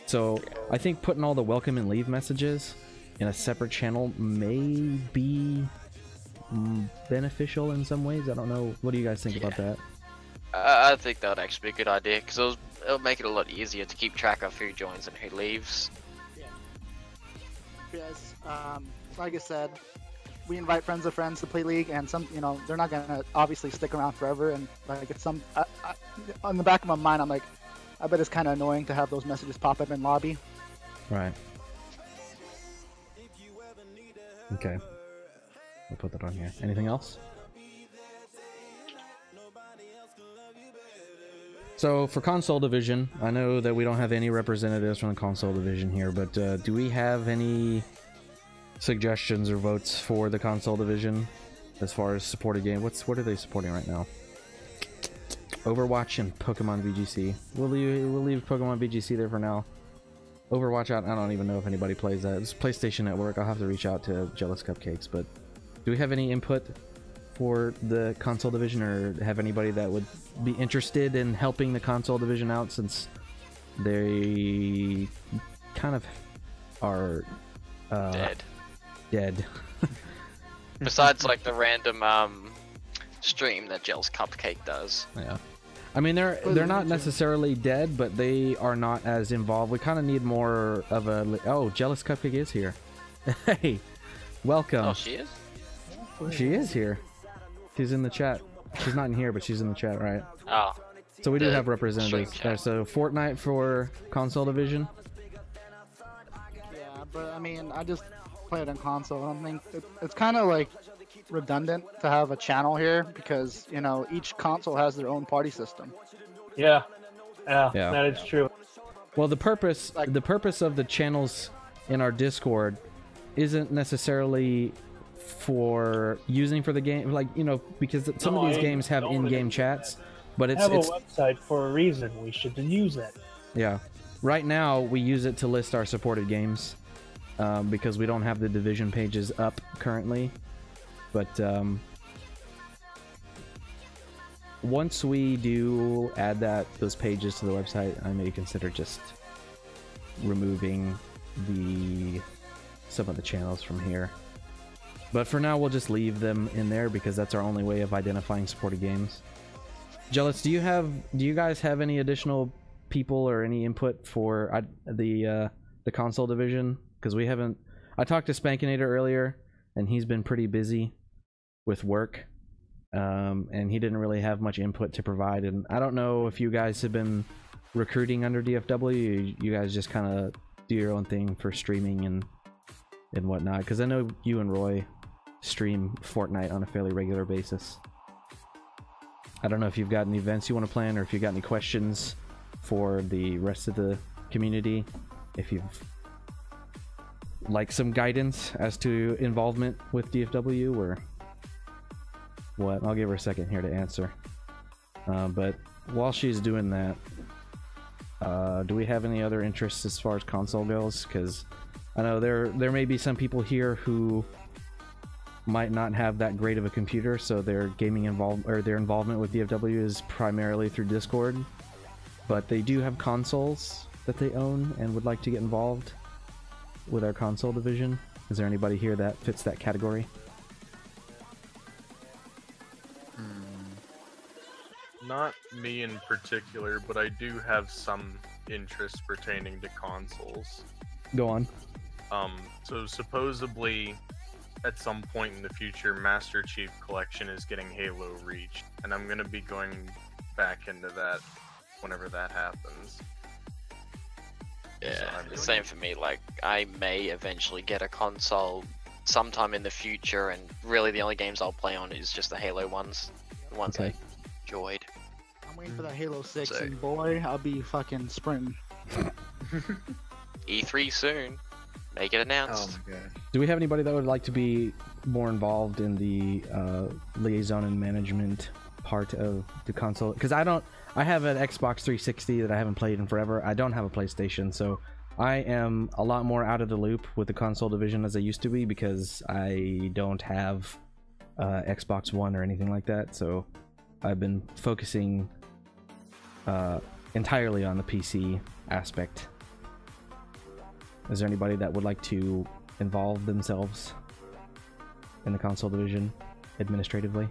So I think putting all the welcome and leave messages in a separate channel may be beneficial in some ways. I don't know. What do you guys think about that? I think that would actually be a good idea, because it'll make it a lot easier to keep track of who joins and who leaves. Yes, like I said, we invite friends of friends to play League, and some, you know, they're not gonna obviously stick around forever, and like it's some on the back of my mind, I'm like, I bet it's kind of annoying to have those messages pop up in lobby. Right. Okay. I'll put that on here. Anything else? So for console division, I know that we don't have any representatives from the console division here, but do we have any suggestions or votes for the console division as far as supported game? What are they supporting right now? Overwatch and Pokemon VGC. We'll leave Pokemon VGC there for now. Overwatch out. I don't even know if anybody plays that. It's PlayStation Network. I'll have to reach out to Jealous Cupcakes. But do we have any input for the console division, or have anybody that would be interested in helping the console division out, since they kind of are dead? Besides like the random stream that Jealous Cupcake does. Yeah. I mean, they're not necessarily dead, but they are not as involved. We kind of need more of a... Oh, Jealous Cupcake is here. Hey, welcome. Oh, she is? She is here. She's in the chat. She's not in here, but she's in the chat, right? Oh. So we do have representatives. So Fortnite for console division. Yeah, but I mean, I just play it on console. I don't think it's kind of like redundant to have a channel here, because you know each console has their own party system. Yeah, that is true. Well, the purpose of the channels in our Discord isn't necessarily for using for the game, like, you know, because some of these games have in-game chats, but it's a website for a reason. We should use it. Yeah, right now we use it to list our supported games, because we don't have the division pages up currently. But once we do add those pages to the website, I may consider just removing some of the channels from here. But for now, we'll just leave them in there, because that's our only way of identifying supported games. Jealous, do you guys have any additional people or any input for the console division? Because we haven't. I talked to Spankinator earlier, and he's been pretty busy with work, and he didn't really have much input to provide. And I don't know if you guys have been recruiting under DFW. You guys just kind of do your own thing for streaming and whatnot. Because I know you and Roy stream Fortnite on a fairly regular basis. I don't know if you've got any events you want to plan, or if you've got any questions for the rest of the community. If you've like some guidance as to involvement with DFW or what. I'll give her a second here to answer. But while she's doing that, do we have any other interests as far as console goes? Because I know there may be some people here who might not have that great of a computer, so their gaming their involvement with DFW is primarily through Discord. But they do have consoles that they own and would like to get involved with our console division. Is there anybody here that fits that category? Not me in particular, but I do have some interest pertaining to consoles. Go on. So supposedly, at some point in the future, Master Chief Collection is getting Halo Reach, and I'm gonna be going back into that whenever that happens. Yeah, the same for me. Like, I may eventually get a console sometime in the future, and really the only games I'll play on is just the Halo ones, the ones I enjoyed. I'm waiting for that Halo 6, and boy, I'll be fucking sprinting. E3 soon. Make it announced. Oh my god. Do we have anybody that would like to be more involved in the liaison and management part of the console? Because I have an Xbox 360 that I haven't played in forever. I don't have a PlayStation, so I am a lot more out of the loop with the console division as I used to be, because I don't have Xbox One or anything like that. So I've been focusing entirely on the PC aspect. Is there anybody that would like to involve themselves in the console division administratively?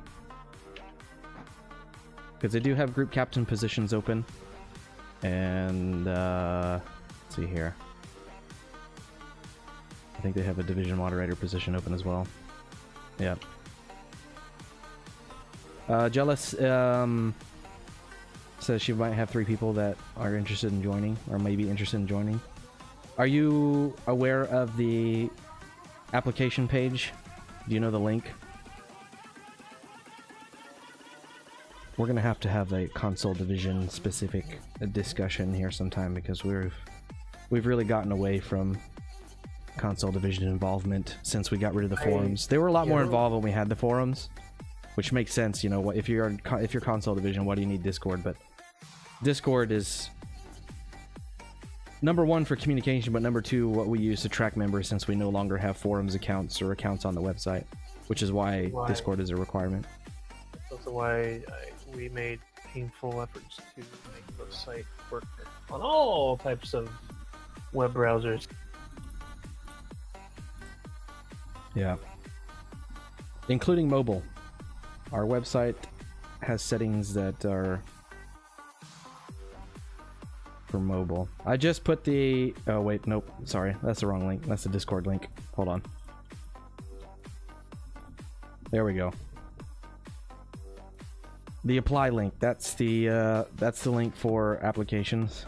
Because they do have group captain positions open, and let's see here. I think they have a division moderator position open as well. Yeah. Jealous says she might have 3 people that are interested in joining, or may be interested in joining. Are you aware of the application page? Do you know the link? We're gonna have to have a console division specific discussion here sometime, because we've really gotten away from console division involvement since we got rid of the forums. They were a lot more involved when we had the forums, which makes sense. You know, if you're console division, why do you need Discord? But Discord is number 1 for communication, but number 2 what we use to track members, since we no longer have forums accounts or accounts on the website, which is why Discord is a requirement. That's also why we made painful efforts to make the site work on all types of web browsers. Yeah. Including mobile. Our website has settings that are for mobile. I just put the... Oh, wait, nope. Sorry, that's the wrong link. That's the Discord link. Hold on. There we go. The apply link. That's the link for applications.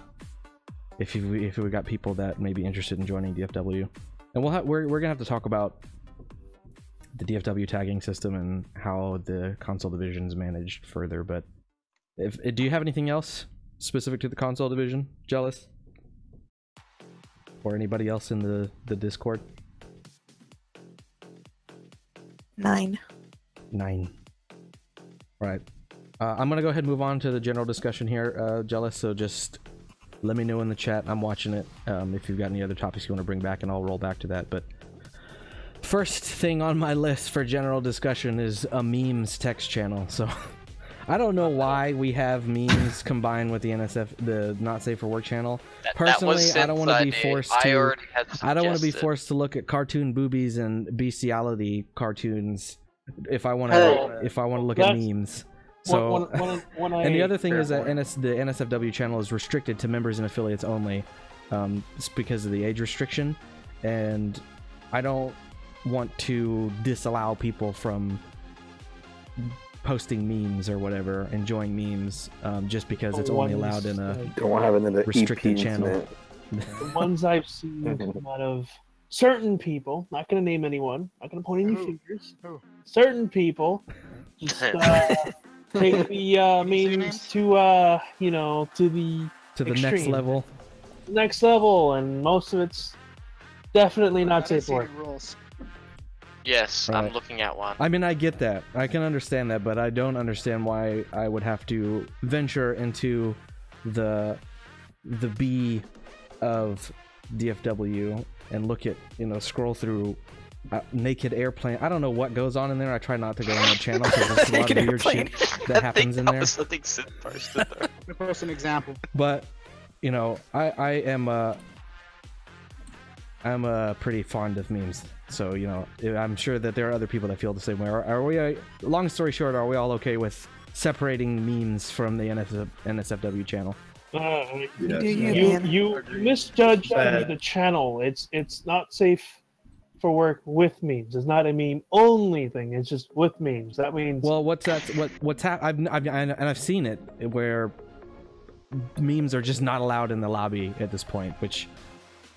If we got people that may be interested in joining DFW, and we're gonna have to talk about the DFW tagging system and how the console division is managed further. But do you have anything else specific to the console division, Jealous, or anybody else in the Discord? 9. Right. I'm gonna go ahead and move on to the general discussion here, Jealous. So just let me know in the chat. I'm watching it. If you've got any other topics you want to bring back, and I'll roll back to that. But first thing on my list for general discussion is a memes text channel. So I don't know why we have memes combined with the NSF, the Not Safe for Work channel. Personally, I don't want to be forced to. I don't want to be forced to look at cartoon boobies and bestiality cartoons if I want to look at memes. So, and the other thing is that the NSFW channel is restricted to members and affiliates only, just because of the age restriction, and I don't want to disallow people from posting memes or whatever, enjoying memes, just because it's only allowed in a restricted channel. The ones I've seen come out of certain people, not going to name anyone, not going to point any fingers, certain people just take the memes to you know, to the next level. Next level, and most of it's definitely not safe for work. Yes, Right. I'm looking at one. I mean, I get that. I can understand that, but I don't understand why I would have to venture into the B of DFW and look at, scroll through naked airplane. I don't know what goes on in there. I try not to go on that channel because there's a lot of weird shit that happens in there. Something Sid posted there. Let me post an example. But, I am pretty fond of memes. So, I'm sure that there are other people that feel the same way. Are we, long story short, are we all okay with separating memes from the NSFW channel? You misjudged the channel. It's not safe for work with memes. It's not a meme only thing. It's just with memes. That means I've seen it where memes are just not allowed in the lobby at this point, which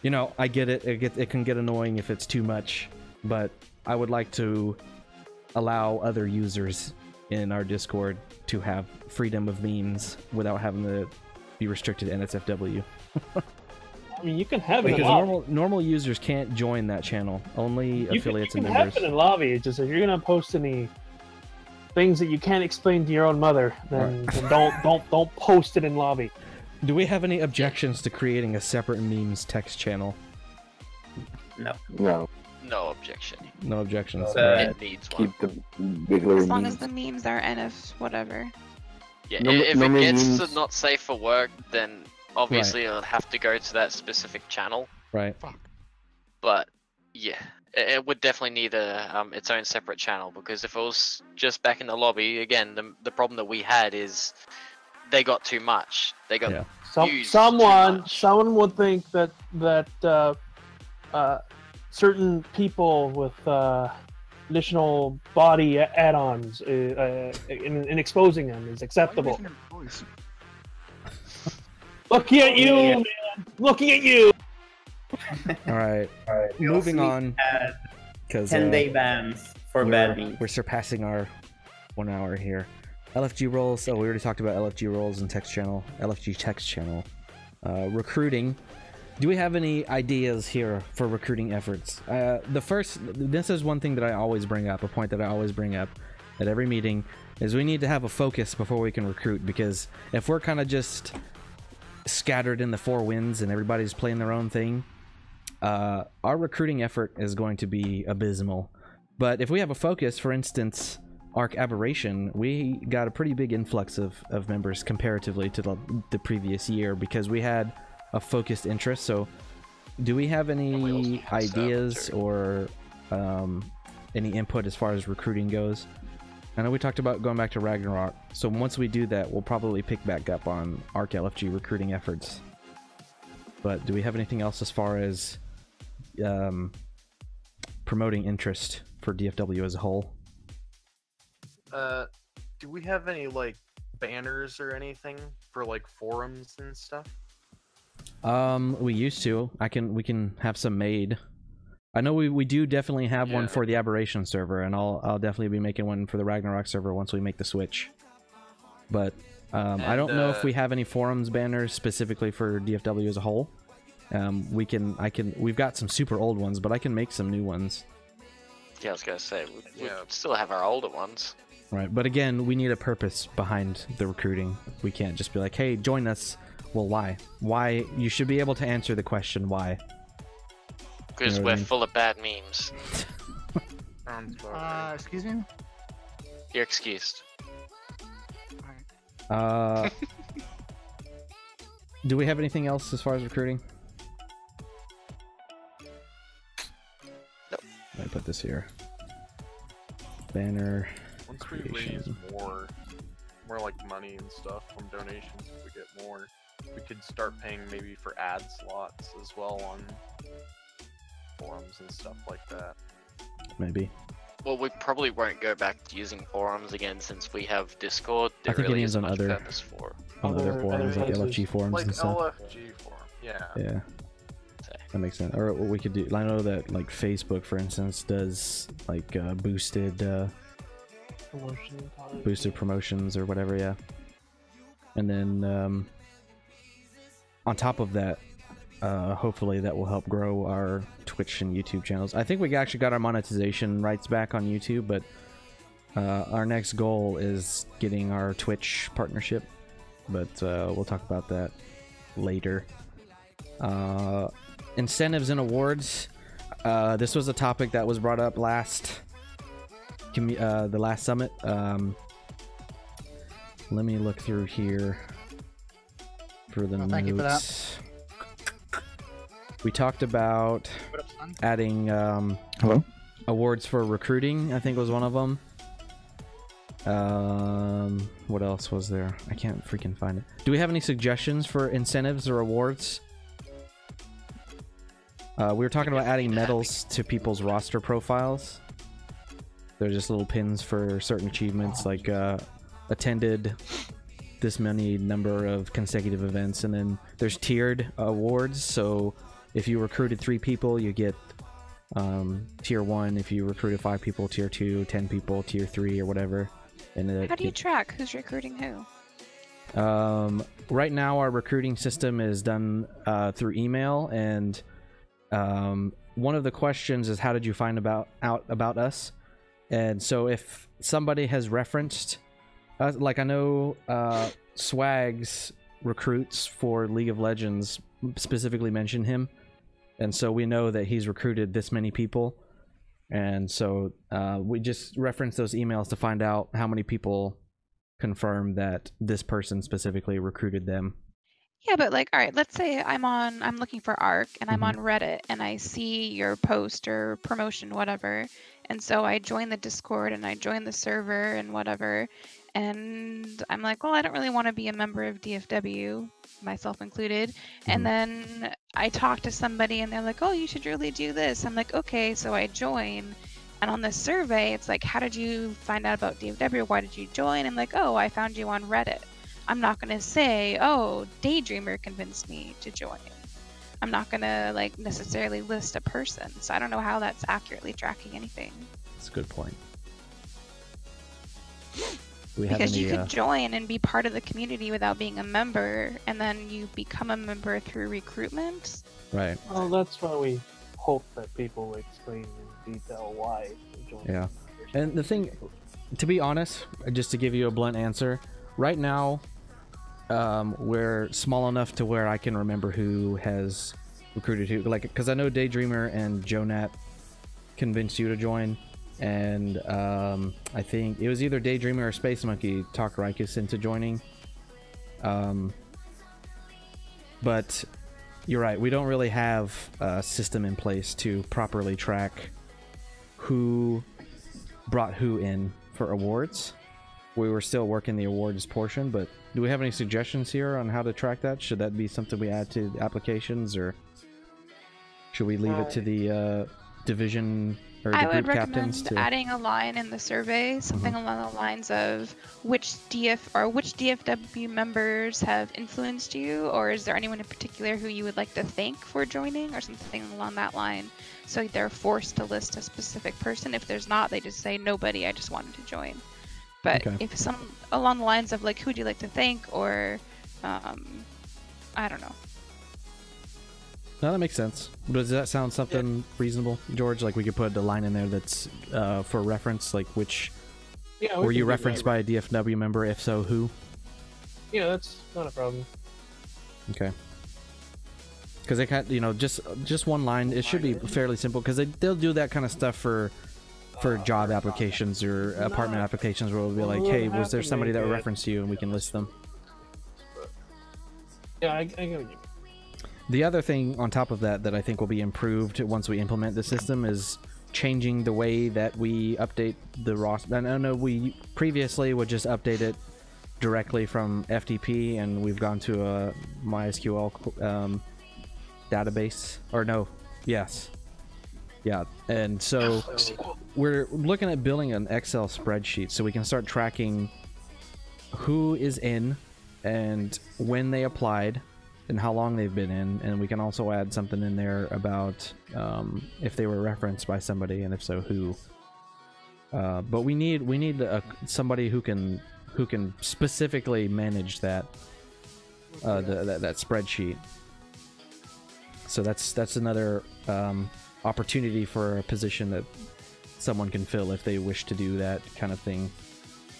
I get it. It can get annoying if it's too much, but I would like to allow other users in our Discord to have freedom of memes without having to be restricted to NSFW. I mean, you can have it because normal users can't join that channel. Only affiliates and members. You can have it in lobby. It's just if you're gonna post any things that you can't explain to your own mother, then don't post it in lobby. Do we have any objections to creating a separate memes text channel? No. No objection. No objections. It needs one. Keep the bigger As long memes. as the memes are NF whatever. Yeah, No- if no it gets memes. to not safe for work, then obviously it'll have to go to that specific channel. Right. But yeah, it would definitely need its own separate channel, because if it was just back in the lobby, again, the problem that we had is they got too much. They got used too much. Someone would think that certain people with additional body add-ons in exposing them is acceptable. Looking at you, man. Looking at you. All right. Moving on. 10-day bans for bad memes. We're surpassing our 1 hour here. LFG roles. Oh, we already talked about LFG roles and text channel. LFG text channel. Recruiting. Do we have any ideas here for recruiting efforts? This is one thing that I always bring up, a point that I always bring up at every meeting, is we need to have a focus before we can recruit, because if we're kind of just scattered in the four winds and everybody's playing their own thing, our recruiting effort is going to be abysmal. But if we have a focus, for instance, Arc Aberration, we got a pretty big influx of members comparatively to the previous year because we had a focused interest. So do we have any ideas or any input as far as recruiting goes? I know we talked about going back to Ragnarok, so once we do that, we'll probably pick back up on Arc LFG recruiting efforts. But do we have anything else as far as promoting interest for DFW as a whole? Do we have any banners or anything for forums and stuff? We used to. We can have some made. I know we do definitely have one for the Aberration server, and I'll definitely be making one for the Ragnarok server once we make the switch. But I don't know if we have any forums banners specifically for DFW as a whole. We've got some super old ones, but I can make some new ones. Yeah, I was gonna say we still have our older ones. Right, but again, we need a purpose behind the recruiting. We can't just be like, "Hey, join us." Well, why? Why? You should be able to answer the question why. Because we're full of bad memes. Excuse me? You're excused. Do we have anything else as far as recruiting? Nope. Let me put this here. Banner. Once we raise more like money and stuff from donations if we get more. We could start paying maybe for ad slots as well on forums and stuff like that. Maybe. Well, we probably won't go back to using forums again since we have Discord. I think really it is on other forums like LFG forums like and stuff. LFG forum, yeah. Yeah. That makes sense. Or what we could do, I know that like Facebook, for instance, does like boosted promotions or whatever, yeah. And then on top of that, hopefully that will help grow our Twitch and YouTube channels. I think we actually got our monetization rights back on YouTube, but our next goal is getting our Twitch partnership, but we'll talk about that later. Incentives and awards. This was a topic that was brought up last the last summit. Let me look through here for the notes. Thank you for that. We talked about adding awards for recruiting. I think was one of them. What else was there? I can't freaking find it. Do we have any suggestions for incentives or awards? We were talking about adding medals to people's roster profiles. They're just little pins for certain achievements, like attended this many number of consecutive events, and then there's tiered awards. So if you recruited 3 people, you get tier 1. If you recruited 5 people, tier 2, 10 people, tier 3, or whatever. And how do you track who's recruiting who? Right now, our recruiting system is done through email, and one of the questions is, how did you find out about us? And so if somebody has referenced like I know Swag's recruits for League of Legends specifically mention him, and so we know that he's recruited this many people, and so we just reference those emails to find out how many people confirm that this person specifically recruited them. Yeah, but like, all right, let's say I'm looking for ARC and I'm on Reddit and I see your post or promotion, whatever. And so I join the Discord and I join the server and whatever. And I'm like, well, I don't really want to be a member of DFW, myself included. And then I talk to somebody and they're like, oh, you should really do this. I'm like, okay, so I join. And on the survey, it's like, how did you find out about DFW? Why did you join? I'm like, oh, I found you on Reddit. I'm not going to say, oh, Daydreamer convinced me to join. I'm not going to like necessarily list a person. So I don't know how that's accurately tracking anything. That's a good point. Because you could join and be part of the community without being a member, and then you become a member through recruitment. Right. Well, that's why we hope that people explain in detail why they join. Yeah. And the thing, to be honest, just to give you a blunt answer, right now, we're small enough to where I can remember who has recruited who. Like, because I know Daydreamer and Jonat convinced you to join, and I think it was either Daydreamer or Space Monkey talked Rikus into joining. But you're right, we don't really have a system in place to properly track who brought who in for awards. We were still working the awards portion, but do we have any suggestions here on how to track that? Should that be something we add to the applications, or should we leave it to the division or the I group would captains? recommend adding a line in the survey, something along the lines of which DFW members have influenced you, or is there anyone in particular who you would like to thank for joining, or something along that line. So they're forced to list a specific person. If there's not, they just say nobody, I just wanted to join. But if some along the lines of like, who'd you like to thank, or I don't know. No, that makes sense. Does that sound something reasonable, George? Like we could put a line in there that's for reference, like which were you referenced by a DFW member? If so, who? Yeah, that's not a problem. Okay. Because they can't, just one line. It should be fairly simple because they'll do that kind of stuff for job applications or apartment applications where it'll be like, hey, was there somebody that referenced you, and we can list them. Yeah, I get you. The other thing on top of that I think will be improved once we implement the system is changing the way that we update the roster. I know we previously would just update it directly from FTP, and we've gone to a MySQL database. Or no, yes. Yeah, and so we're looking at building an Excel spreadsheet so we can start tracking who is in and when they applied and how long they've been in, and we can also add something in there about if they were referenced by somebody, and if so, who. But we need somebody who can specifically manage that that spreadsheet. So that's another opportunity for a position that someone can fill if they wish to do that kind of thing.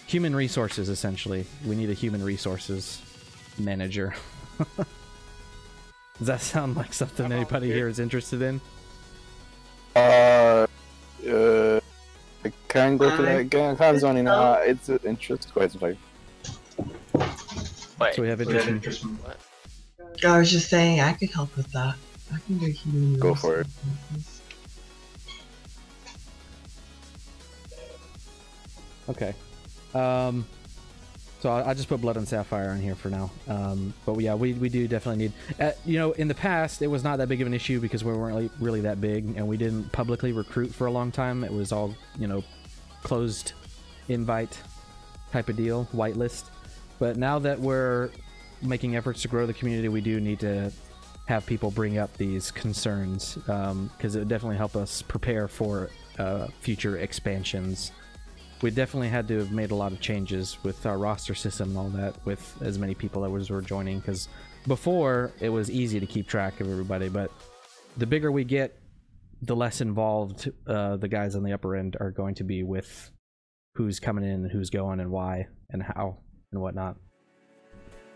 Human resources, essentially. We need a human resources manager. Does that sound like something anybody here is interested in? I can go to that again. I'm zoning out. It's an interest question. Wait, so we have interest. I was just saying I could help with that. I can do human. Go for it. Okay. So I just put Blood and Sapphire in here for now. But yeah, we do definitely need... you know, in the past, it was not that big of an issue because we weren't really that big, and we didn't publicly recruit for a long time. It was all, you know, closed invite type of deal, whitelist. But now that we're making efforts to grow the community, we do need to have people bring up these concerns, because it would definitely help us prepare for future expansions. We definitely had to have made a lot of changes with our roster system and all that, with as many people as were joining, because before it was easy to keep track of everybody, but the bigger we get, the less involved the guys on the upper end are going to be with who's coming in, who's going, and why, and how, and whatnot.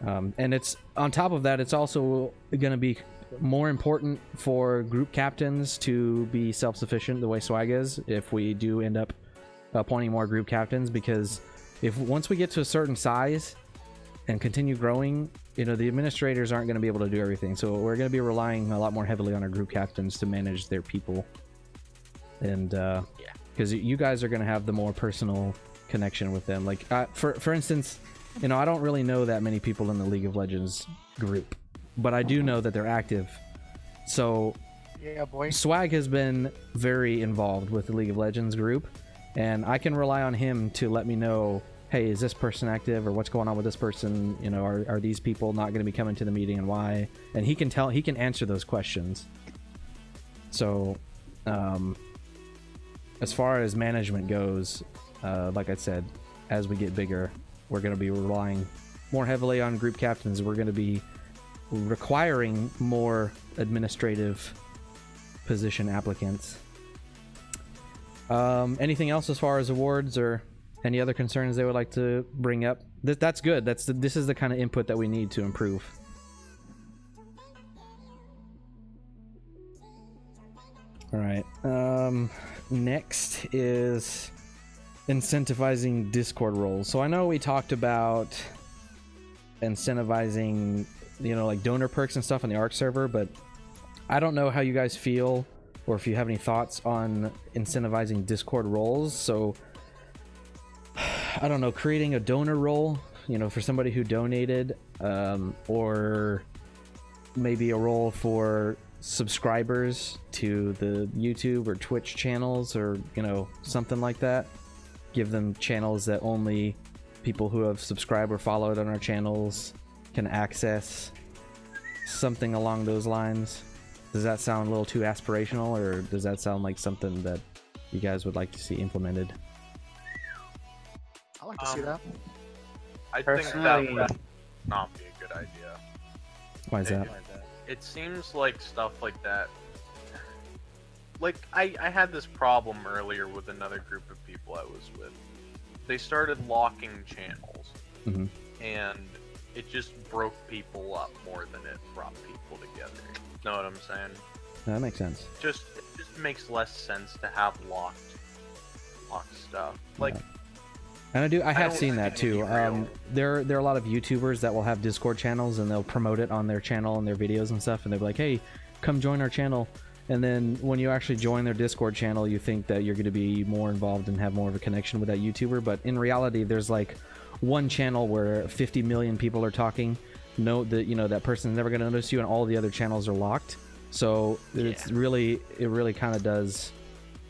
And it's on top of that, it's also going to be more important for group captains to be self-sufficient the way Swag is, if we do end up appointing more group captains, because if once we get to a certain size and continue growing, you know, the administrators aren't going to be able to do everything, so we're going to be relying a lot more heavily on our group captains to manage their people. And because you guys are going to have the more personal connection with them. Like for instance, you know, I don't really know that many people in the League of Legends group, but I do know that they're active. So yeah, boy. Swag has been very involved with the League of Legends group, and I can rely on him to let me know, hey, is this person active, or what's going on with this person? You know, are these people not going to be coming to the meeting, and why? And he can answer those questions. So as far as management goes, like I said, as we get bigger, we're going to be relying more heavily on group captains. We're going to be requiring more administrative position applicants. Anything else as far as awards or any other concerns they would like to bring up? That's good. This is the kind of input that we need to improve. All right. Next is incentivizing Discord roles. So I know we talked about incentivizing, you know, like donor perks and stuff on the ARC server, but I don't know how you guys feel, or if you have any thoughts on incentivizing Discord roles. So I don't know, creating a donor role, you know, for somebody who donated, or maybe a role for subscribers to the YouTube or Twitch channels, or, you know, something like that. Give them channels that only people who have subscribed or followed on our channels can access. Something along those lines. Does that sound a little too aspirational, or does that sound like something that you guys would like to see implemented? I like to see that. I think that would not be a good idea. Why is that? It seems like stuff like that. Like, I had this problem earlier with another group of people I was with. They started locking channels, and it just broke people up more than it brought people together. Know what I'm saying? That makes sense. It just makes less sense to have locked stuff. Like, and I have seen that too. There are a lot of YouTubers that will have Discord channels, and they'll promote it on their channel and their videos and stuff, and they'll be like, hey, come join our channel. And then when you actually join their Discord channel, you think that you're going to be more involved and have more of a connection with that YouTuber. But in reality, there's like one channel where 50 million people are talking. Know that that person's never going to notice you, and all the other channels are locked. So it really kind of does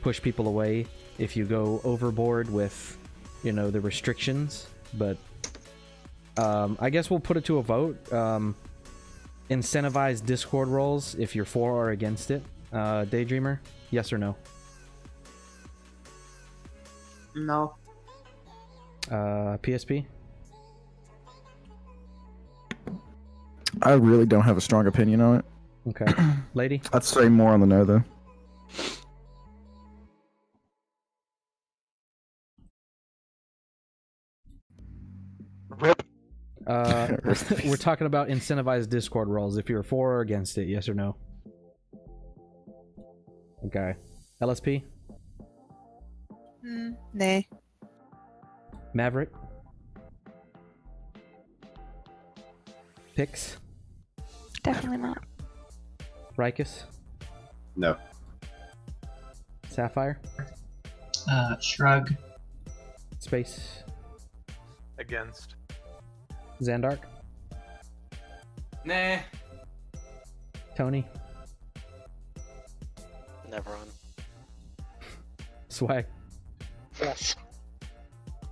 push people away if you go overboard with the restrictions. But I guess we'll put it to a vote. Incentivize Discord roles if you're for or against it. Daydreamer, yes or no? No. PSP? I really don't have a strong opinion on it. Okay. Lady? I'd say more on the no, though. Rip. We're talking about incentivized Discord roles. If you're for or against it, yes or no? Okay. LSP? Nay. Maverick? Pix? Definitely not. Rikus? No. Sapphire? Shrug. Space? Against. Xandark? Nah. Tony? Never on. Swag? Yes.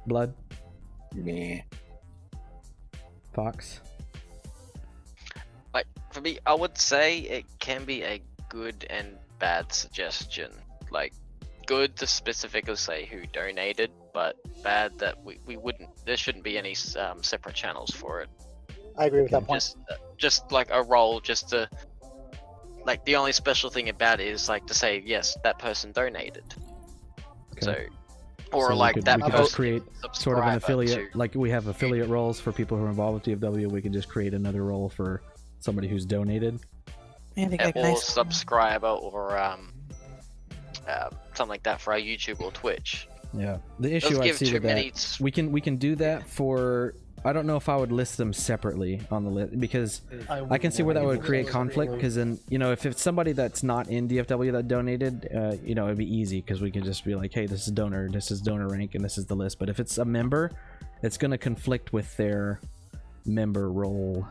Blood? Nah. Fox? Like, for me, I would say it can be a good and bad suggestion. Like, good to specifically say who donated, but bad that we wouldn't. There shouldn't be any separate channels for it. I agree with that point. Just like a role, just to like the only special thing about it is like to say yes, that person donated. Okay. So, or So like we could, that we could person just create sort of an subscriber affiliate, to- like we have affiliate roles for people who are involved with DFW. We can just create another role for somebody who's donated. I think Yeah, like or nice. subscriber or something like that for our YouTube or Twitch. Yeah. The Doesn't issue I give see too with many that, we can do that for. I don't know if I would list them separately on the list because I can see where that would create conflict. Because then if it's somebody that's not in DFW that donated, it'd be easy because we can just be like, hey, this is donor rank, and this is the list. But if it's a member, it's going to conflict with their member role.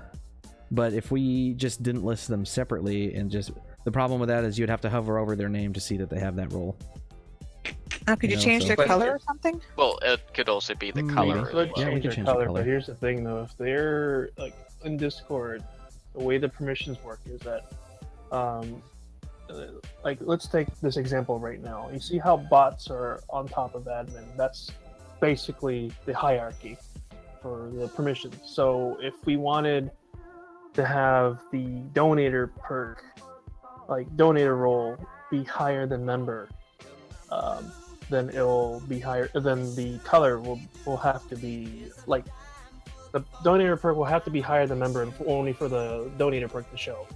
But if we just didn't list them separately and just the problem with that is you'd have to hover over their name to see that they have that role. Could you change their color or something? Well, it could also be the Maybe. color. Could as well. change could their change the color, color. but here's the thing though: if they're like in Discord, the way the permissions work is that, like let's take this example right now. You see how bots are on top of admin? That's basically the hierarchy for the permissions. So if we wanted to have the donator perk, like donator role, be higher than member, then it'll be higher. Then the color will have to be like the donator perk will have to be higher than member, and only for the donator perk to show.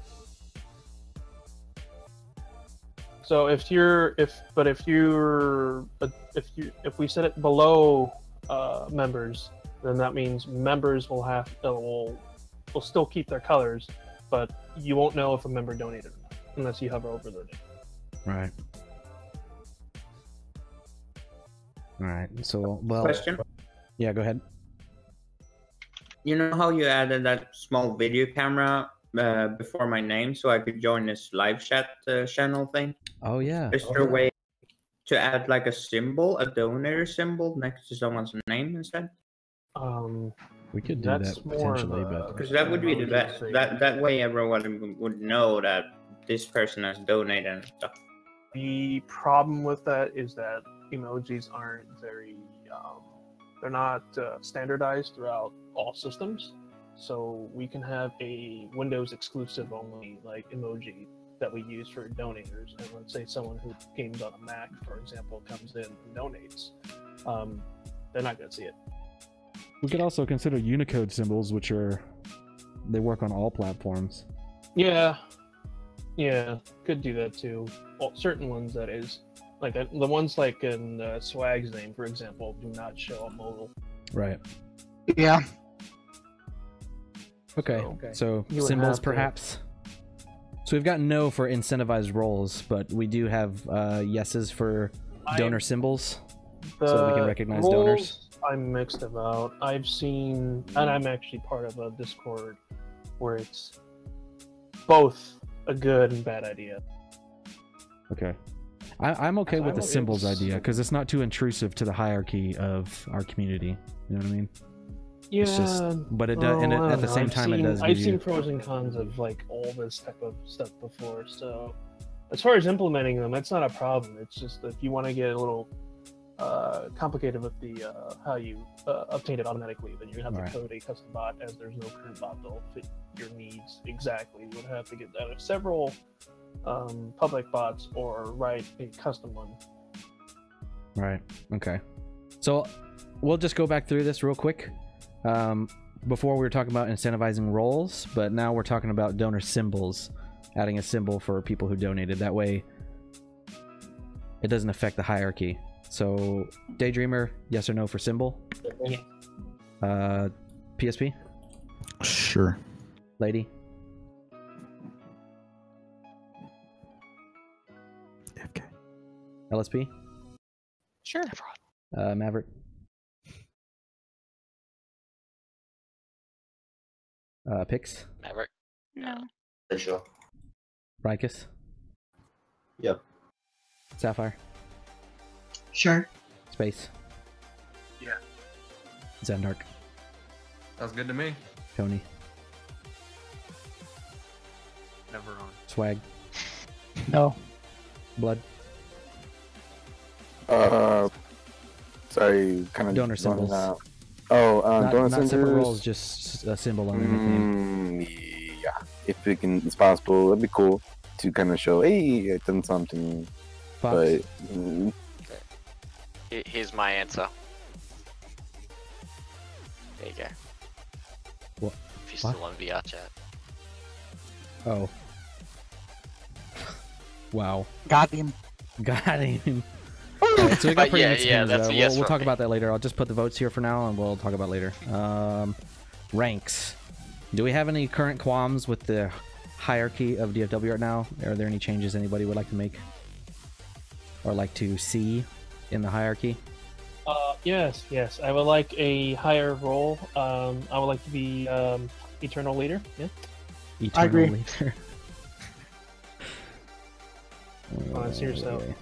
So if we set it below members, then that means members will still keep their colors, but you won't know if a member donated or not unless you hover over their name. Right. All right. So, well. Question? Yeah, go ahead. You know how you added that small video camera before my name so I could join this live chat channel thing? Oh yeah. Is there a way to add like a symbol, a donor symbol next to someone's name instead? We could do that potentially, but because that would be the best. That way everyone would know that this person has donated and stuff. The problem with that is that emojis aren't very, they're not standardized throughout all systems. So we can have a Windows exclusive only like emoji that we use for donators. And let's say someone who games on a Mac, for example, comes in and donates, they're not going to see it. we could also consider Unicode symbols, which they work on all platforms. Yeah, could do that too. Well, certain ones, that is. Like the ones like in Swag's name, for example, do not show on mobile. Right. Yeah. Okay. So You would symbols, have to- perhaps. So we've got no for incentivized roles, but we do have yeses for donor symbols, so we can recognize donors. I'm mixed about. I've seen, and I'm actually part of a Discord where it's both a good and bad idea. Okay. I'm okay with the symbols idea because it's not too intrusive to the hierarchy of our community. You know what I mean? Yeah, it's just, but it does, and at the same time, it does. I've seen pros and cons of like all this type of stuff before. So, as far as implementing them, that's not a problem. It's just if you want to get a little complicated with the how you obtain it automatically, then you have to code a custom bot. As there's no current bot that'll fit your needs exactly. You would have to get out of several public bots or write a custom one. Right. Okay. So we'll just go back through this real quick. Before we were talking about incentivizing roles, but now we're talking about donor symbols, adding a symbol for people who donated. That way it doesn't affect the hierarchy. So Daydreamer, yes or no for symbol? Yeah. PSP? Sure. Lady? FK. LSP? Sure. Maverick? Pix? Maverick? No. For sure. Rykus? Yep. Sapphire? Sure. Space? Yeah. Zandark? Sounds good to me. Tony? Never on. Swag? No. Blood? Sorry, kind of donor symbols. Donor not symbols. separate roles, just a symbol on anything. Yeah, if it's possible, it'd be cool to kind of show, hey, I've done something. Fox? But Here's my answer. There you go. What? If you're still on VR chat. Oh. Wow. Got him. Got him. Alright, so we got But yeah, pretty good that's a skins. yes We'll for talk me. about that later. I'll just put the votes here for now, and we'll talk about it later. Ranks. Do we have any current qualms with the hierarchy of DFW right now? Are there any changes anybody would like to make or like to see in the hierarchy? Yes. I would like a higher role. I would like to be Eternal Leader. Yeah. Eternal I agree. Leader. Seriously.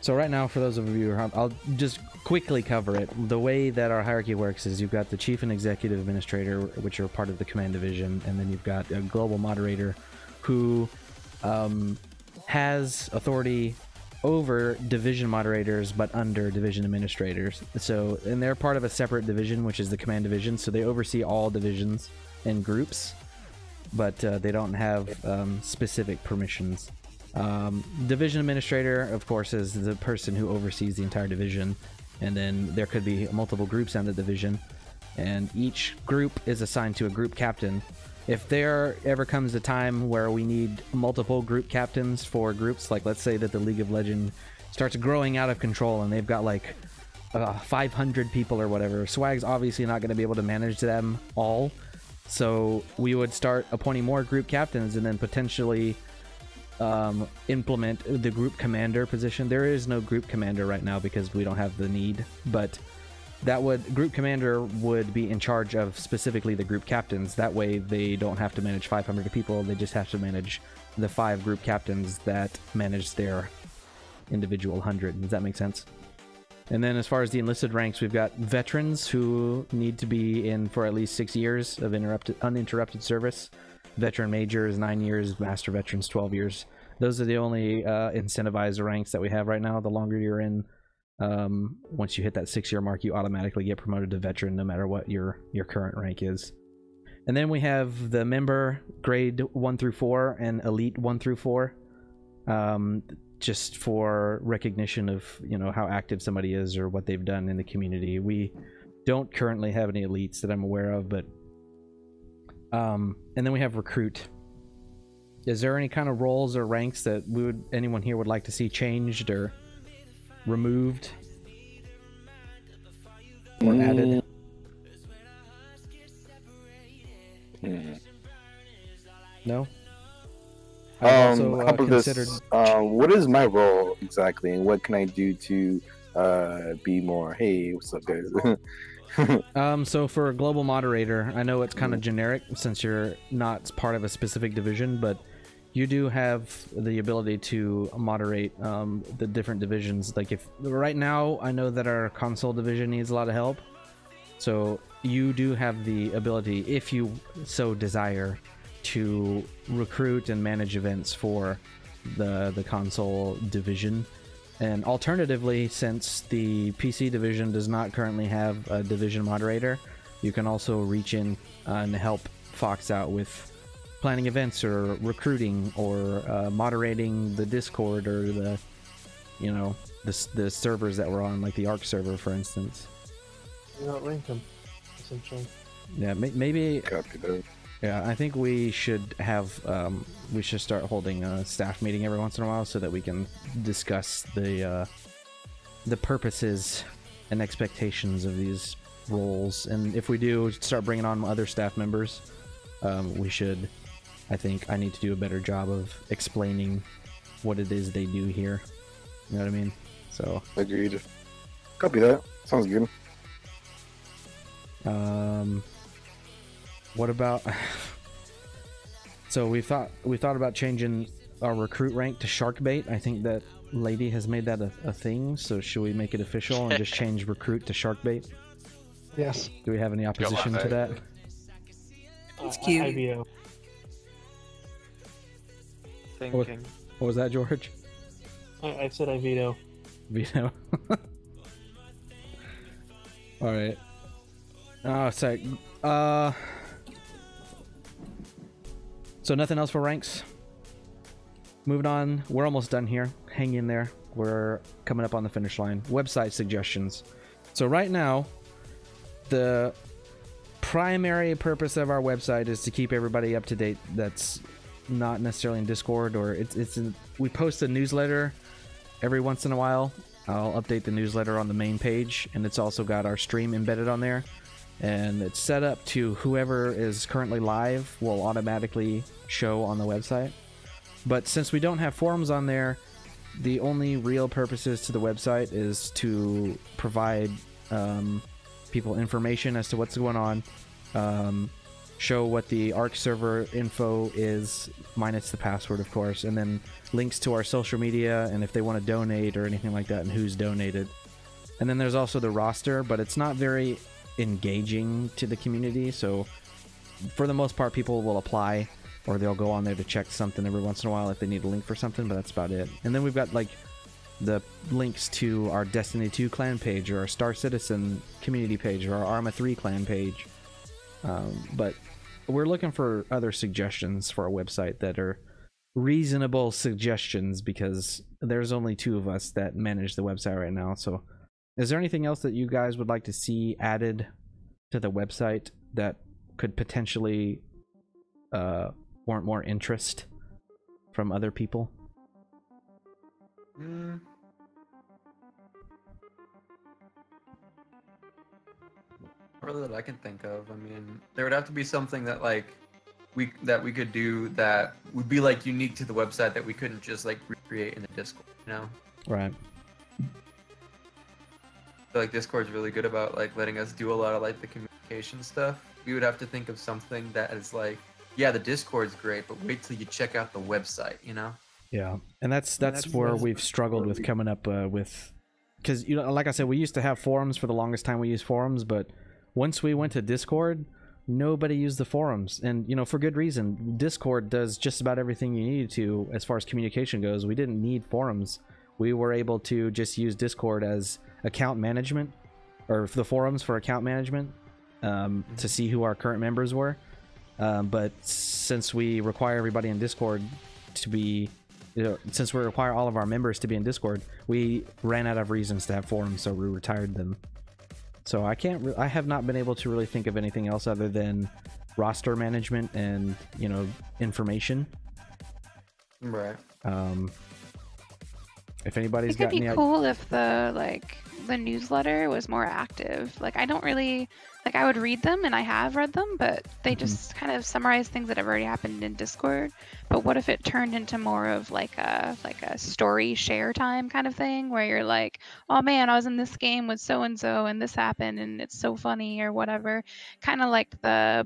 So right now, for those of you, I'll just quickly cover it. The way that our hierarchy works is you've got the Chief and Executive Administrator, which are part of the Command Division, and then you've got a Global Moderator who has authority over Division Moderators, but under Division Administrators. So, and they're part of a separate division, which is the Command Division, so they oversee all divisions and groups, but they don't have specific permissions. Division Administrator, of course, is the person who oversees the entire division, and then there could be multiple groups on the division, and each group is assigned to a group captain. If there ever comes a time where we need multiple group captains for groups, like let's say that the League of Legends starts growing out of control and they've got like 500 people or whatever, Swag's obviously not going to be able to manage them all, so we would start appointing more group captains and then potentially implement the group commander position. There is no group commander right now because we don't have the need, but group commander would be in charge of specifically the group captains. That way they don't have to manage 500 people, they just have to manage the 5 group captains that manage their individual 100. Does that make sense? And then as far as the enlisted ranks, we've got veterans who need to be in for at least 6 years of uninterrupted service. Veteran major is 9 years, master veterans 12 years. Those are the only incentivized ranks that we have right now. The longer you're in, once you hit that 6-year mark, you automatically get promoted to veteran no matter what your current rank is. And then we have the member grade 1 through 4 and elite 1 through 4, just for recognition of, you know, how active somebody is or what they've done in the community. We don't currently have any elites that I'm aware of, but and then we have recruit. Is there any kind of roles or ranks that anyone here would like to see changed or removed or added? also how about considered. this? What is my role exactly, and what can I do to be more? Hey, what's up, guys? So for a global moderator, I know it's kind of generic since you're not part of a specific division, but you do have the ability to moderate the different divisions. Like if right now, I know that our console division needs a lot of help, so you do have the ability, if you so desire, to recruit and manage events for the console division. And alternatively, since the PC division does not currently have a division moderator, you can also reach in and help Fox out with planning events or recruiting or moderating the Discord or the, you know, the servers that we're on, like the Arc server, for instance. You don't rank them, essentially. Yeah, maybe. Yeah, I think we should have we should start holding a staff meeting every once in a while so that we can discuss the purposes and expectations of these roles. And if we do start bringing on other staff members, we should. I think I need to do a better job of explaining what it is they do here. You know what I mean? So. Agreed. Copy that. Sounds good. What about? So we thought about changing our recruit rank to Sharkbait. I think that lady has made that a thing. So should we make it official and just change recruit to Sharkbait? Yes. Do we have any opposition to that? It's cute. IVO. Thinking. What was that, George? I said I veto. Veto. All right. Oh, sorry. So nothing else for ranks. Moving on. We're almost done here. Hang in there. We're coming up on the finish line. Website suggestions. So right now, the primary purpose of our website is to keep everybody up to date. That's not necessarily in Discord, or we post a newsletter every once in a while. I'll update the newsletter on the main page, and it's also got our stream embedded on there. And it's set up to whoever is currently live will automatically show on the website. But since we don't have forums on there, the only real purposes to the website is to provide people information as to what's going on, show what the Arc server info is, minus the password, of course, and then links to our social media and if they want to donate or anything like that and who's donated. And then there's also the roster, but it's not very engaging to the community, so for the most part people will apply or they'll go on there to check something every once in a while if they need a link for something, but that's about it. And then we've got like the links to our Destiny 2 clan page or our Star Citizen community page or our Arma 3 clan page, but we're looking for other suggestions for our website that are reasonable suggestions because there's only 2 of us that manage the website right now. So is there anything else that you guys would like to see added to the website that could potentially warrant more interest from other people? Or that I can think of. I mean, there would have to be something that like we could do that would be like unique to the website that we couldn't just like recreate in the Discord, you know? Right. I feel like Discord's really good about like letting us do a lot of like the communication stuff. We would have to think of something that is like, yeah, the Discord's great, but wait till you check out the website, you know? Yeah, and that's where we've struggled with coming up with, because you know, like I said, we used to have forums for the longest time. We used forums, but once we went to Discord, nobody used the forums, and you know, for good reason. Discord does just about everything you needed to as far as communication goes. We didn't need forums. We were able to just use Discord as account management, or the forums for account management, to see who our current members were. But since we require everybody in Discord to be, since we require all of our members to be in Discord, we ran out of reasons to have forums, so we retired them. So I have not been able to really think of anything else other than roster management and, you know, information. Right. If anybody's It could got any be cool if the like the newsletter was more active. Like I don't really like I would read them and I have read them, but they just kind of summarize things that have already happened in Discord. But what if it turned into more of like a story share time kind of thing where you're like, oh man, I was in this game with so and so and this happened and it's so funny or whatever. Kind of like the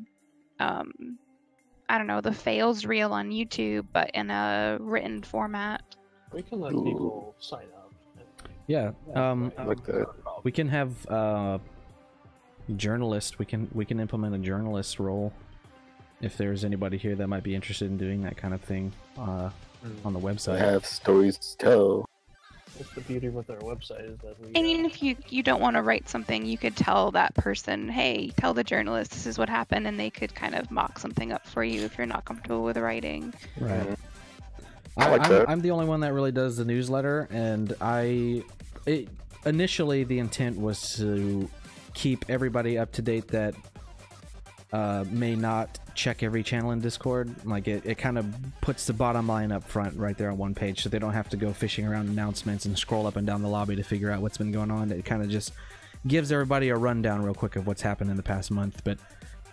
I don't know, the fails reel on YouTube, but in a written format. We can let people sign up. Yeah, like that. we can have journalist. We can implement a journalist role if there's anybody here that might be interested in doing that kind of thing on the website. I have stories to tell. That's the beauty with our website is that we. And even if you don't want to write something, you could tell that person, hey, tell the journalist this is what happened, and they could kind of mock something up for you if you're not comfortable with writing. Right. that. I'm the only one that really does the newsletter, and initially the intent was to keep everybody up to date that may not check every channel in Discord. Like it kind of puts the bottom line up front right there on one page, so they don't have to go fishing around announcements and scroll up and down the lobby to figure out what's been going on. It kind of just gives everybody a rundown real quick of what's happened in the past month. But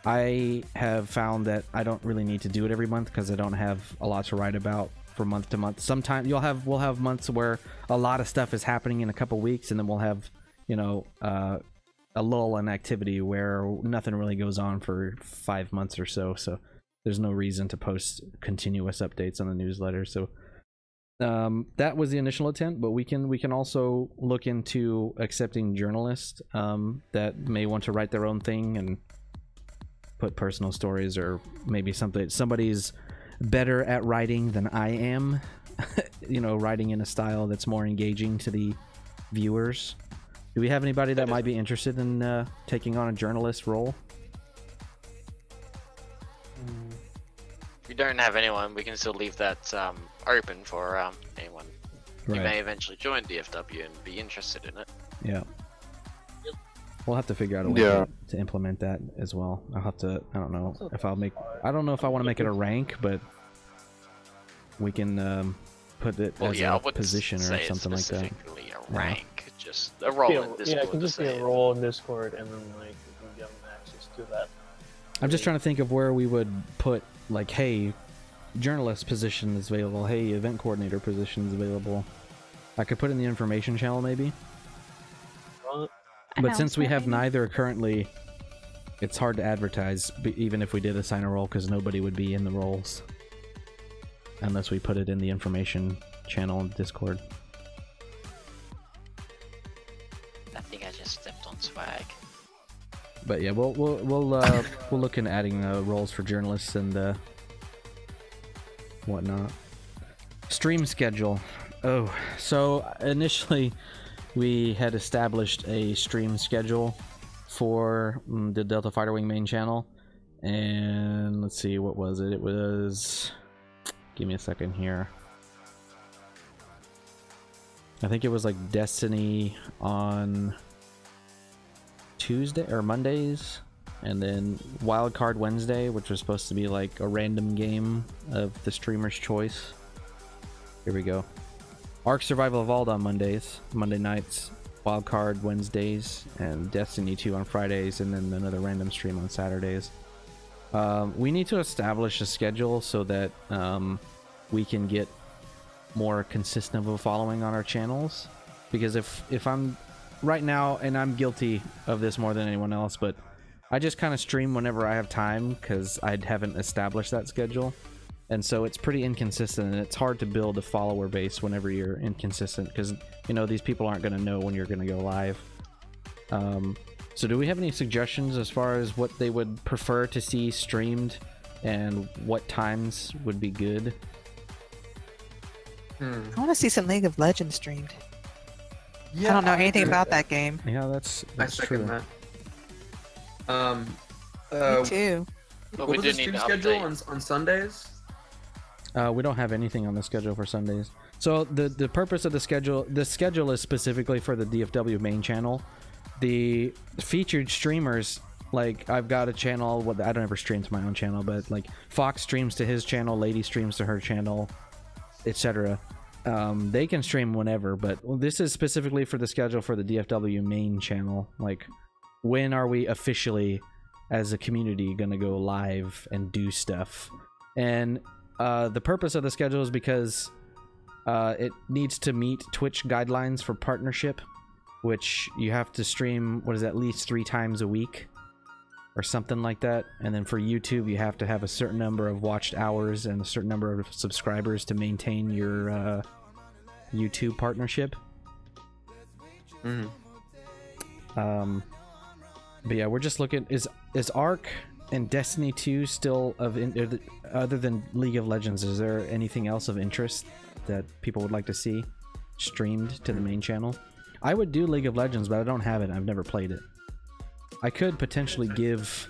I have found that I don't really need to do it every month because I don't have a lot to write about for month to month. Sometimes we'll have months where a lot of stuff is happening in a couple weeks, and then we'll have, you know, a lull in activity where nothing really goes on for 5 months or so. So there's no reason to post continuous updates on the newsletter. So that was the initial intent, but we can also look into accepting journalists that may want to write their own thing and put personal stories, or maybe somebody's better at writing than I am, you know, writing in a style that's more engaging to the viewers. Do we have anybody that might be interested in taking on a journalist role? If we don't have anyone, we can still leave that open for anyone who may eventually join DFW and be interested in it. Yeah. We'll have to figure out a way to implement that as well. I'll have to, I don't know if I want to make it a rank, but we can put it as a position or something like that. A rank. Just a role in Discord. Yeah, it can just be a role in Discord, and then like we can give them access to that. I'm just trying to think of where we would put, like, hey, journalist position is available. Hey, event coordinator position is available. I could put in the information channel maybe. But since we have neither currently, it's hard to advertise, even if we did assign a role, because nobody would be in the roles unless we put it in the information channel in Discord. I think I just stepped on swag. But yeah, we'll look into adding roles for journalists and whatnot. Stream schedule. Oh, so initially we had established a stream schedule for the Delta Fighter Wing main channel, and let's see, what was it? It was, give me a second here. I think it was like Destiny on Tuesday or Mondays, and then Wildcard Wednesday, which was supposed to be like a random game of the streamer's choice. Here we go. Ark Survival Evolved on Mondays, Monday nights, Wildcard Wednesdays, and Destiny 2 on Fridays, and then another random stream on Saturdays. We need to establish a schedule so that we can get more consistent of a following on our channels, because if I'm right now, and I'm guilty of this more than anyone else, but I just kind of stream whenever I have time because I haven't established that schedule, and so it's pretty inconsistent, and it's hard to build a follower base whenever you're inconsistent, because you know these people aren't going to know when you're going to go live. So do we have any suggestions as far as what they would prefer to see streamed and what times would be good? I want to see some League of Legends streamed. Yeah, I don't know anything about that game. Yeah, that's I second true. that. Me too. But What we was do the need stream to schedule update. on Sundays? We don't have anything on the schedule for Sundays. So the purpose of the schedule is specifically for the DFW main channel. The featured streamers, like I've got a channel, I don't ever stream to my own channel, but like Fox streams to his channel, Lady streams to her channel, etc. they can stream whenever, but this is specifically for the schedule for the DFW main channel. Like, when are we officially, as a community, gonna go live and do stuff? And the purpose of the schedule is because it needs to meet Twitch guidelines for partnership, which you have to stream, what is it, at least 3 times a week or something like that. And then for YouTube, you have to have a certain number of watched hours and a certain number of subscribers to maintain your YouTube partnership. But yeah, we're just looking, is Ark and Destiny 2 still of other than League of Legends, is there anything else of interest that people would like to see streamed to the main channel? I would do League of Legends, but I don't have it. I've never played it. I could potentially give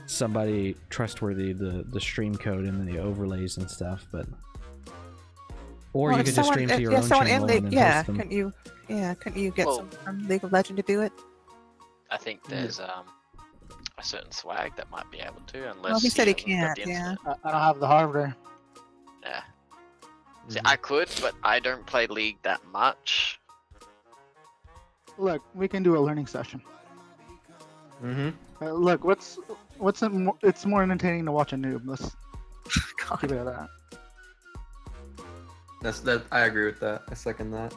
somebody trustworthy the stream code and the overlays and stuff, but or you could just stream to your own channel and then host them. Couldn't you get someone from League of Legends to do it? I think there's a certain swag that might be able to, unless. Well, he said he can't. can't. Yeah. I don't have the hardware. Yeah. See, I could, but I don't play League that much. Look, we can do a learning session. Mm-hmm. Look, it's more entertaining to watch a noob. Let's keep it at that. That. I agree with that. I second that.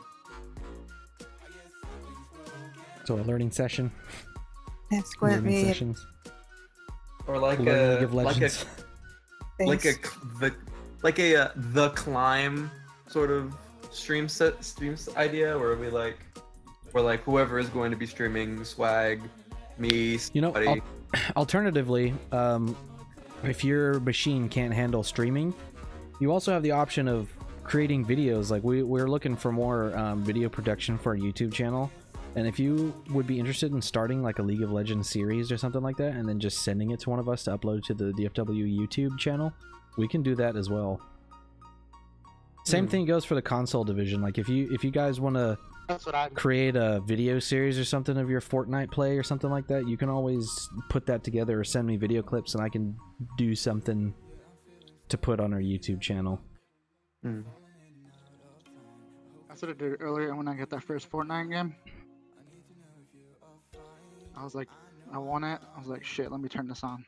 So a learning session. Square me. Sessions. Or like League a of Legends. the climb sort of streams idea, where where whoever is going to be streaming swag, me, somebody. Alternatively, if your machine can't handle streaming, you also have the option of creating videos. Like we're looking for more video production for our YouTube channel, and if you would be interested in starting like a League of Legends series or something like that, and then just sending it to one of us to upload to the DFW YouTube channel, we can do that as well. Same thing goes for the console division. Like if you guys want to create a video series or something of your Fortnite play or something like that, you can always put that together or send me video clips and I can do something to put on our YouTube channel. That's what I did earlier when I got that first Fortnite game. I was like, I want it. I was like, shit, let me turn this on.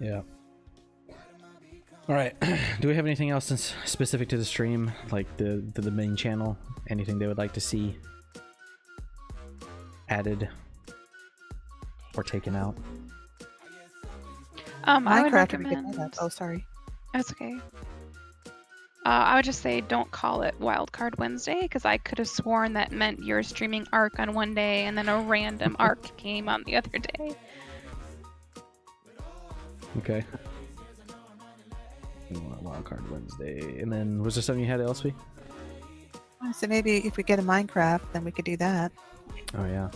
Yeah. All right. Do we have anything else specific to the stream, like the main channel? Anything they would like to see added or taken out? I would recommend. Oh, sorry. That's okay. I would just say don't call it Wildcard Wednesday, because I could have sworn that meant you're streaming Ark on one day and then a random Ark came on the other day. Okay. Wildcard Wednesday. And then was there something you had, Elspie? So maybe if we get a Minecraft, then we could do that. Oh yeah.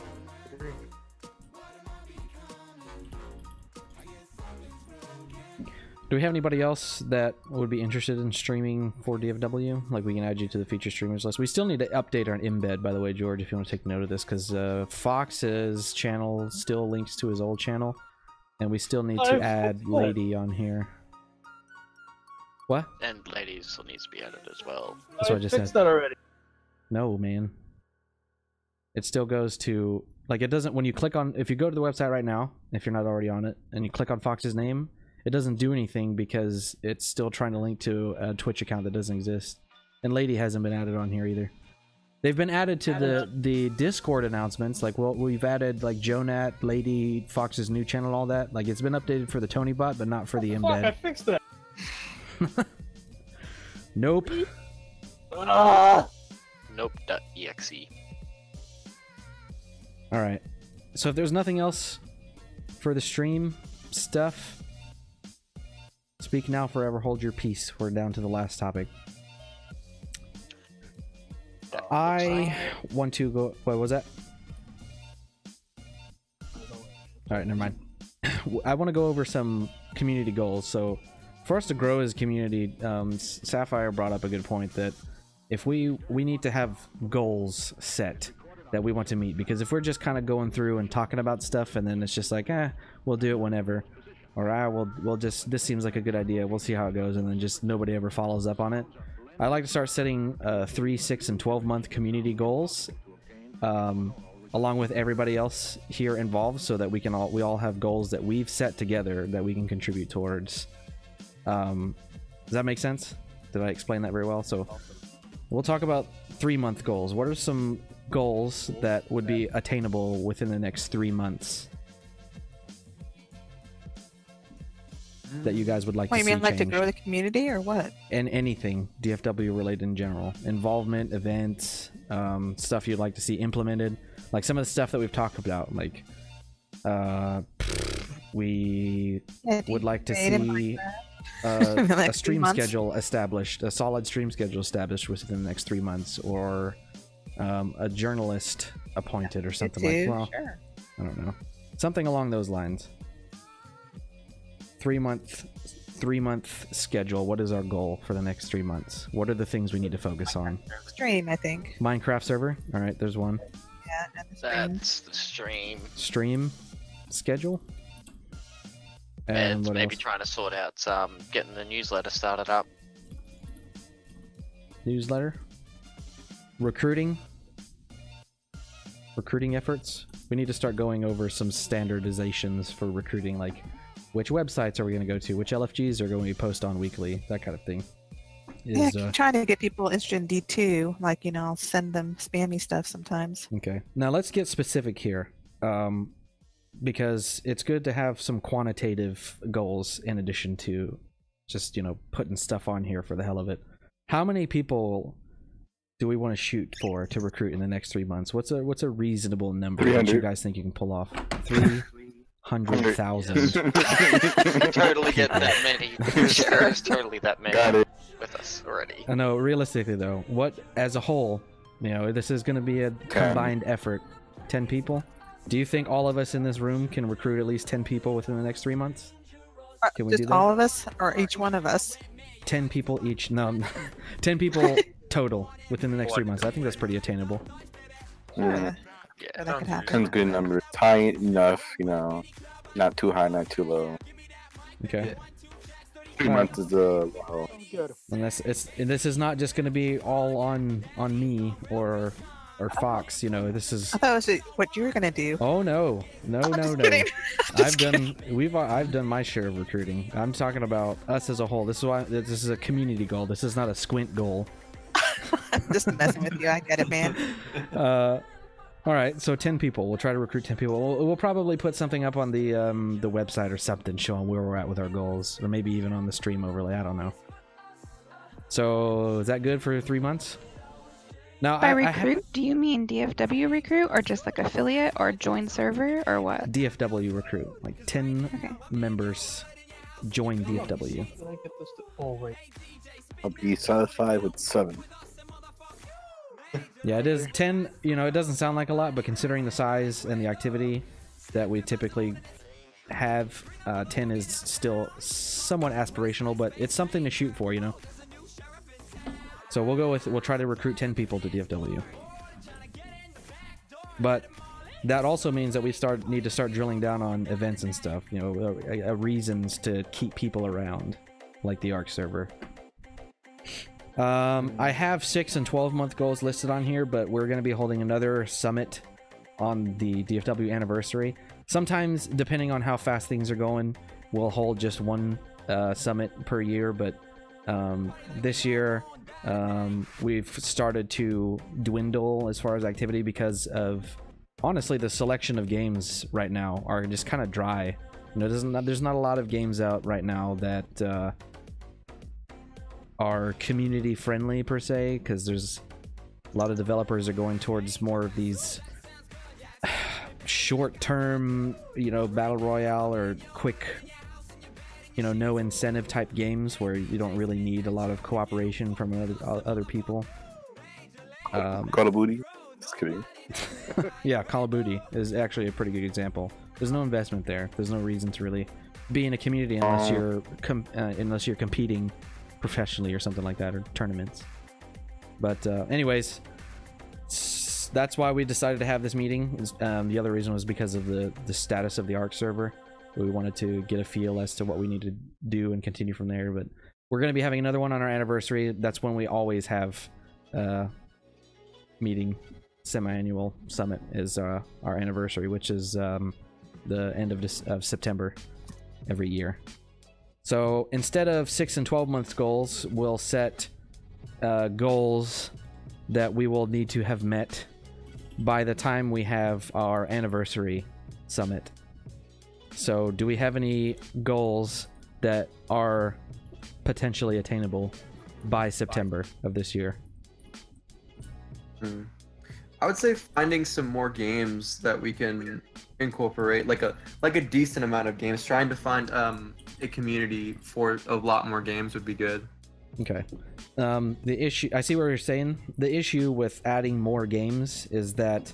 Do we have anybody else that would be interested in streaming for DFW? Like, we can add you to the feature streamers list. We still need to update our embed, by the way, George, if you want to take note of this, because Fox's channel still links to his old channel, and we still need to add Lady on here. What? And Lady still needs to be added as well. That's what I just fixed said. that already. No, man. It still goes to, like, it doesn't, when you click on, if you go to the website right now, if you're not already on it, and you click on Fox's name, it doesn't do anything because it's still trying to link to a Twitch account that doesn't exist. And Lady hasn't been added on here either. They've been added to the Discord announcements. Like, well, we've added like Jonat, Lady, Fox's new channel, all that. Like, it's been updated for the Tony bot, but not for the embed. Fuck, I fixed that. Nope. Nope.exe. Alright. So if there's nothing else for the stream stuff, speak now, forever hold your peace. We're down to the last topic. I want to go... What was that? Alright, never mind. I want to go over some community goals. So for us to grow as a community, Sapphire brought up a good point that if we need to have goals set that we want to meet, because if we're just kind of going through and talking about stuff and then it's just like, we'll do it whenever, or we'll just, this seems like a good idea, we'll see how it goes, and then just nobody ever follows up on it, I like to start setting 3, 6, and 12-month community goals, along with everybody else here involved, so that we all have goals that we've set together that we can contribute towards. Does that make sense? Did I explain that very well? So we'll talk about 3-month goals. What are some goals that would be attainable within the next 3 months that you guys would like to see you mean like to changed? grow the community or what? And anything DFW related in general. Involvement, events, stuff you'd like to see implemented. Like some of the stuff that we've talked about, like we would like to see a stream schedule established, a solid stream schedule established within the next 3 months, or a journalist appointed or something like that. Well, sure. I don't know. Something along those lines. 3-month schedule. What is our goal for the next 3 months? What are the things we need to focus on? Stream, I think. Minecraft server. All right, there's one. Yeah, and the stream. That's the stream. Stream schedule. And what maybe else? trying to sort out getting the newsletter started up. Newsletter. Recruiting efforts. We need to start going over some standardizations for recruiting, like which websites are we going to go to, which LFGs are going to post on weekly, that kind of thing. Yeah, keep trying to get people interested in D2. Like, I'll send them spammy stuff sometimes. Okay. Now let's get specific here, because it's good to have some quantitative goals in addition to just, putting stuff on here for the hell of it. How many people do we want to shoot for to recruit in the next 3 months? What's a reasonable number that you guys think you can pull off? 300,000. Totally get that many. Sure, there's totally that many with us already. I know. Realistically, though, what as a whole, this is going to be a combined effort. 10 people. Do you think all of us in this room can recruit at least 10 people within the next 3 months? Can we Just do that? all of us, or each one of us? 10 people each. No, 10 people total within the next 3 months. I think that's pretty attainable. Yeah, that could happen. 10's good number. It's high enough, not too high, not too low. Okay. 3 months is low. And this is not just going to be all on me or Fox. This is. I thought it was what you were gonna do. Oh no. I've done my share of recruiting. I'm talking about us as a whole. This is a community goal. This is not a squint goal. Just messing with you. I get it, man. All right, so 10 people. We'll try to recruit 10 people. We'll probably put something up on the website or something showing where we're at with our goals, or maybe even on the stream overlay. I don't know. So is that good for 3 months? Now, by recruit, do you mean DFW recruit, or just like affiliate, or join server, or what? DFW recruit, like 10 members join DFW. Did I get this to... Oh wait. I'll be satisfied with 7. Yeah, it is 10. It doesn't sound like a lot, but considering the size and the activity that we typically have, 10 is still somewhat aspirational, but it's something to shoot for, So we'll try to recruit 10 people to DFW. But that also means that we need to start drilling down on events and stuff, reasons to keep people around, like the ARC server. I have 6 and 12-month goals listed on here, but we're going to be holding another summit on the DFW anniversary. Sometimes, depending on how fast things are going, we'll hold just one summit per year, but this year we've started to dwindle as far as activity because of, honestly, the selection of games right now are just kind of dry. There's not a lot of games out right now that are community friendly per se, because there's a lot of developers are going towards more of these short-term, battle royale or quick, no incentive type games where you don't really need a lot of cooperation from other people. Call of Duty. Just kidding. Yeah, Call of Duty is actually a pretty good example. There's no investment there. There's no reason to really be in a community unless you're competing professionally or something like that, or tournaments. But anyways, that's why we decided to have this meeting. The other reason was because of the status of the ARC server. We wanted to get a feel as to what we need to do and continue from there, but we're going to be having another one on our anniversary. That's when we always have meeting. Semi-annual summit is our anniversary, which is the end of September every year. So instead of 6 and 12 months goals, we'll set goals that we will need to have met by the time we have our anniversary summit. So do we have any goals that are potentially attainable by September of this year? I would say finding some more games that we can incorporate, like a decent amount of games. Trying to find a community for a lot more games would be good. Okay. The issue, I see what you're saying. The issue with adding more games is that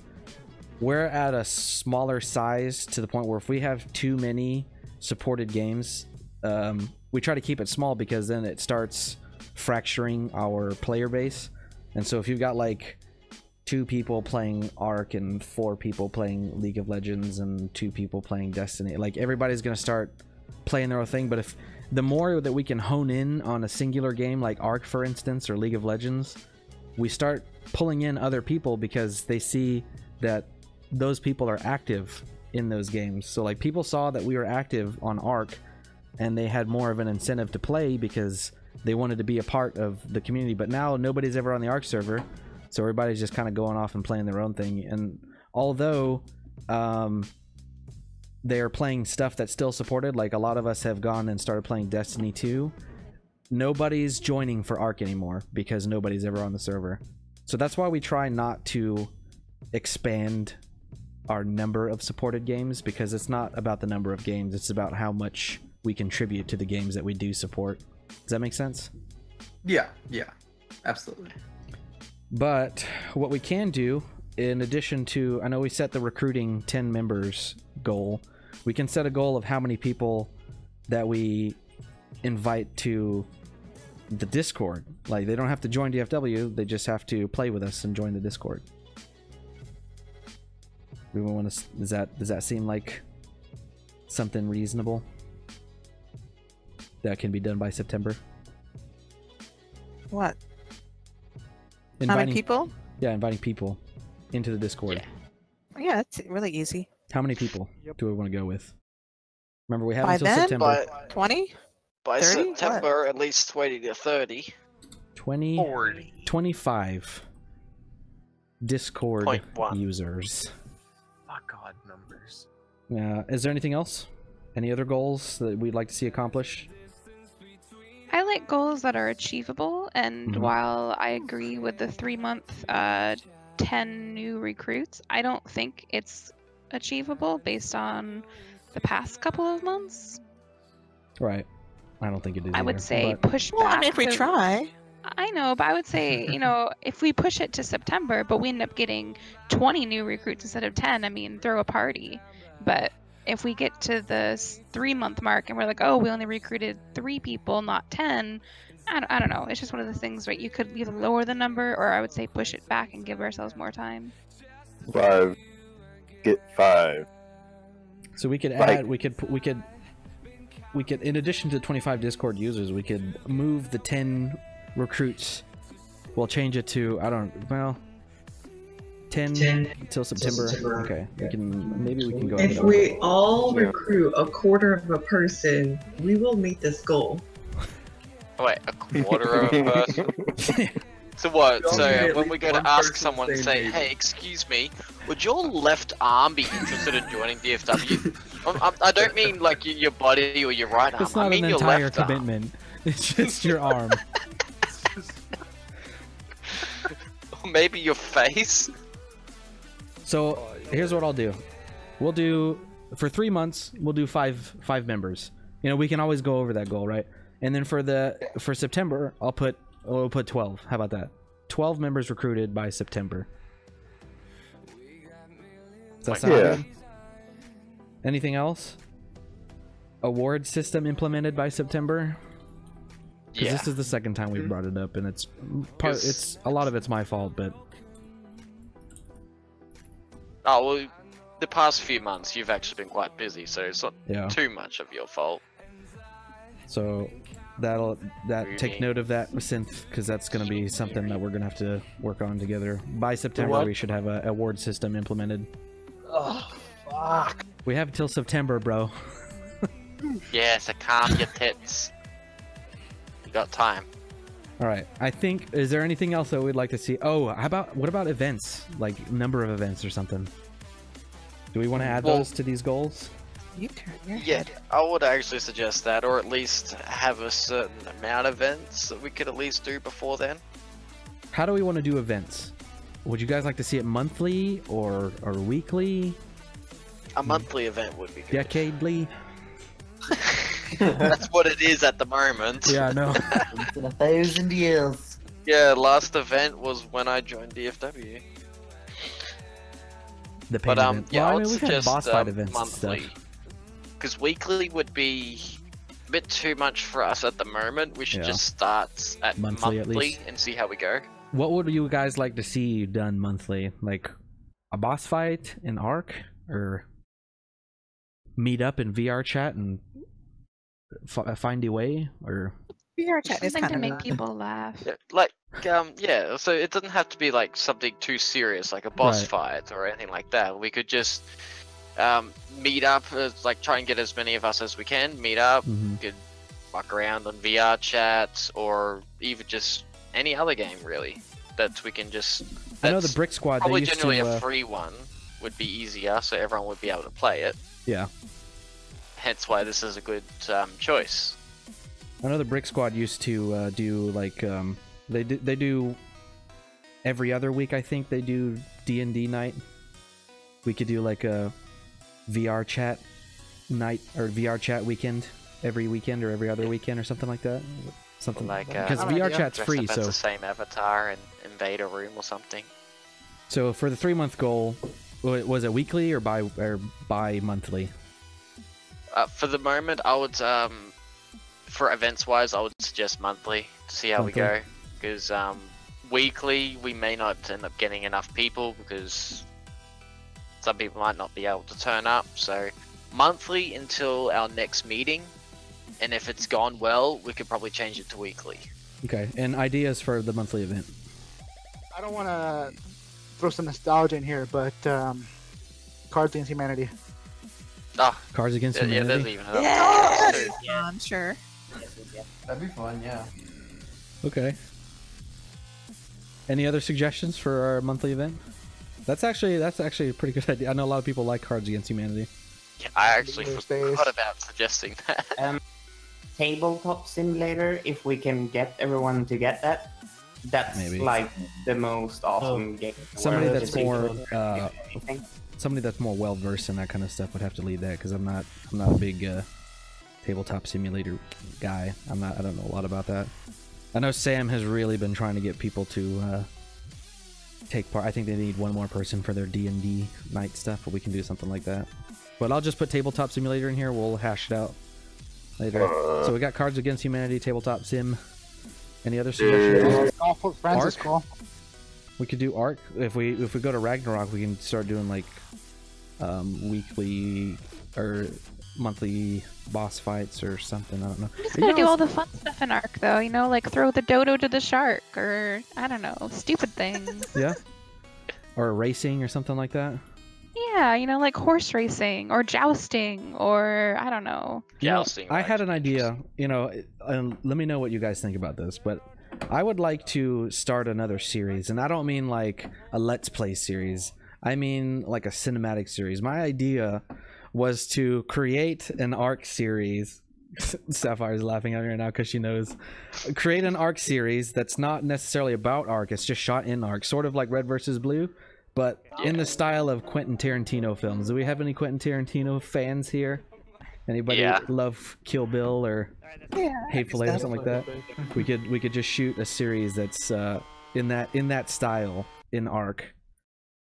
we're at a smaller size to the point where if we have too many supported games, we try to keep it small because then it starts fracturing our player base. And so if you've got like 2 people playing Ark and 4 people playing League of Legends and 2 people playing Destiny, like everybody's gonna start playing their own thing. But if the more that we can hone in on a singular game like Ark, for instance, or League of Legends, we start pulling in other people because they see that those people are active in those games. So like people saw that we were active on Ark and they had more of an incentive to play because they wanted to be a part of the community. But now nobody's ever on the Ark server, so everybody's just kind of going off and playing their own thing. And although they are playing stuff that's still supported, like a lot of us have gone and started playing Destiny 2, nobody's joining for Ark anymore because nobody's ever on the server. So that's why we try not to expand our number of supported games, because it's not about the number of games, it's about how much we contribute to the games that we do support. Does that make sense? Yeah, absolutely. But what we can do, in addition to, I know we set the recruiting 10 members goal, we can set a goal of how many people that we invite to the Discord. Like, they don't have to join DFW, they just have to play with us and join the Discord. We want to, does that seem like something reasonable that can be done by September? What? Inviting, how many people? Yeah, inviting people into the Discord. Yeah, that's really easy. How many people do we want to go with? Remember, we have By until then? September. 20? By 30? September, at least 20 to 30. 20, 40. 25 Discord .1. users. Fuck odd numbers. Is there anything else? Any other goals that we'd like to see accomplished? I like goals that are achievable, and while I agree with the 3-month 10 new recruits, I don't think it's achievable based on the past couple of months. Right. I don't think it is. I would either, say but... push Well, back. I mean, if we try. I know, but I would say, you know, if we push it to September, but we end up getting 20 new recruits instead of 10, I mean, throw a party. But if we get to the 3-month mark and we're like, oh, we only recruited 3 people, not 10, I don't know. It's just one of the things, right? You could either lower the number, or I would say push it back and give ourselves more time. 5. Get 5. So we could add, we could, in addition to 25 Discord users, we could move the 10 recruits. We'll change it to, 10 until September. Okay, maybe we can go. If we all recruit a quarter of a person, we will meet this goal. Wait, a quarter of a person? So what? So when we go to ask someone, say, hey, excuse me, would your left arm be interested in joining DFW? I don't mean like your body or your right arm. It's not I mean an your entire left arm. commitment. It's just your arm. Or maybe your face. So here's what I'll do. We'll do, for 3 months, we'll do five members. You know, we can always go over that goal, right? And then for September, we'll put 12. How about that? 12 members recruited by September. Does that sound good? Anything else? Award system implemented by September? Because this is the second time we've brought it up, and it's a lot of it's my fault, but oh well, the past few months you've actually been quite busy, so it's not too much of your fault. So take note of that, Synth, because that's going to be something that we're going to have to work on together. By September, we should have a award system implemented. Oh, fuck. We have until September, bro. Yeah, so calm your tits. You got time. All right. I think. Is there anything else that we'd like to see? Oh, what about events? Like number of events or something? Do we want to add those to these goals? You turn your Yeah, head. I would actually suggest that, or at least have a certain amount of events that we could at least do before then. How do we want to do events? Would you guys like to see it monthly or weekly? A monthly event would be good. Decadely? That's what it is at the moment. Yeah, I know. In 1,000 years. Yeah, last event was when I joined DFW. The But event. yeah, Well, I would we've had suggest boss fight events and monthly. stuff. Because weekly would be a bit too much for us at the moment. We should Yeah. just start at Monthly, at monthly least. and see how we go. What would you guys like to see done monthly? Like a boss fight in Arc, or meet up in VR chat and find a way, or VR chat is Something kind to of make people laugh. Yeah, like, yeah, so it doesn't have to be like something too serious, like a boss Right. fight or anything like that. We could just meet up, like try and get as many of us as we can, meet up, Mhm. we could walk around on VR chat, or even just any other game really, that we can just... I know the that's Brick Squad. They probably used generally to. a free one would be easier, so everyone would be able to play it. Yeah, Hence why this is a good choice. I know the Brick Squad used to do like they do every other week. I think they do D&D night. We could do like a VR chat night or VR chat weekend every weekend or every other weekend or something like that. Something Like because I don't VR know, chat's dress free. up as So the same avatar and invade a room or something. for the 3-month goal, was it weekly or bi monthly? For the moment, I would, for events wise, I would suggest monthly to see how we Monthly. go. Because weekly, we may not end up getting enough people because some people might not be able to turn up. So monthly until our next meeting, and if it's gone well, we could probably change it to weekly. Okay, and ideas for the monthly event. I don't want to throw some nostalgia in here, but Cards Against Humanity. Ah, Cards Against yeah, Humanity. there's even another Yeah, one. I'm sure. That'd be fun, yeah. Okay. Any other suggestions for our monthly event? That's actually a pretty good idea. I know a lot of people like Cards Against Humanity. Yeah, I actually Those forgot days. about suggesting that. Tabletop simulator, if we can get everyone to get that, that's Maybe. like the most awesome game. in the Somebody world. that's Just more anything. somebody that's more well versed in that kind of stuff would have to lead that, because I'm not a big tabletop simulator guy. I don't know a lot about that. I know Sam has really been trying to get people to take part. I think they need one more person for their D&D night stuff, but we can do something like that. But I'll just put tabletop simulator in here. We'll hash it out later. So we got Cards Against Humanity, tabletop sim. Any other suggestions? Golf with friends is Arc? cool. We could do Arc. If we go to Ragnarok, we can start doing like weekly or monthly boss fights or something. I don't know. I'm just gonna do all the fun stuff in Ark, though. You know, like throw the dodo to the shark, or I don't know, stupid things. Yeah. Or racing or something like that. Yeah, you know, like horse racing or jousting, or I don't know. You know, Jousting, I right. had an idea, and let me know what you guys think about this, but I would like to start another series, and I don't mean like a Let's Play series. I mean like a cinematic series. My idea was to create an Arc series. Sapphire's laughing at me right now because she knows. Create an Arc series that's not necessarily about Arc, it's just shot in Arc, sort of like Red vs. Blue, but in the style of Quentin Tarantino films. Do we have any Quentin Tarantino fans here? Anybody love Kill Bill or Hateful Eight or something like that? We could just shoot a series that's in that style in Arc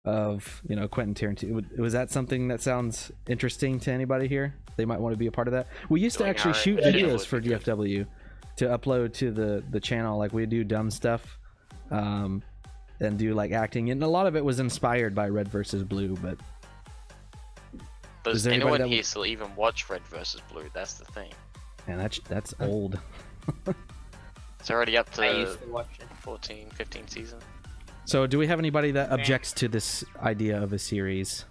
of Quentin Tarantino. Was that something that sounds interesting to anybody here? They might want to be a part of that. We used to actually shoot videos for DFW to upload to the channel. Like we do dumb stuff. And do like acting, and a lot of it was inspired by Red vs. Blue. But Does anyone here still even watch Red vs. Blue? That's the thing. Man, that's old. It's already up I to used to watch it. 14, 15 season. So, do we have anybody that objects to this idea of a series?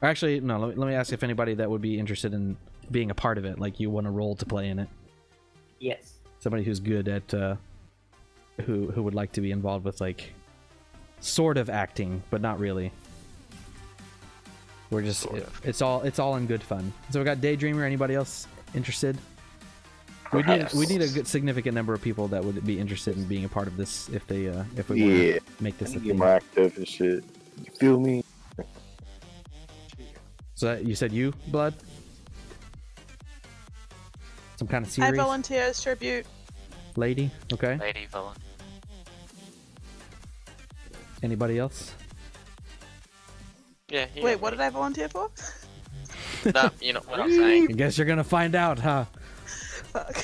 Or actually, no. Let me ask if anybody that would be interested in being a part of it, like you want a role to play in it. Yes. Somebody who's good at, who would like to be involved with like, sort of acting, but not really. We're just it's all in good fun. So we got Daydreamer. Anybody else interested? We need a good significant number of people that would be interested in being a part of this if we want to make this a thing. More active and shit. You feel me? So you said you, Blood? Some kind of series? I volunteer as tribute. Lady? Okay. Lady villain. Anybody else? Yeah. Wait, what did I volunteer for? No, you know what I'm saying. I guess you're gonna find out, huh? Fuck.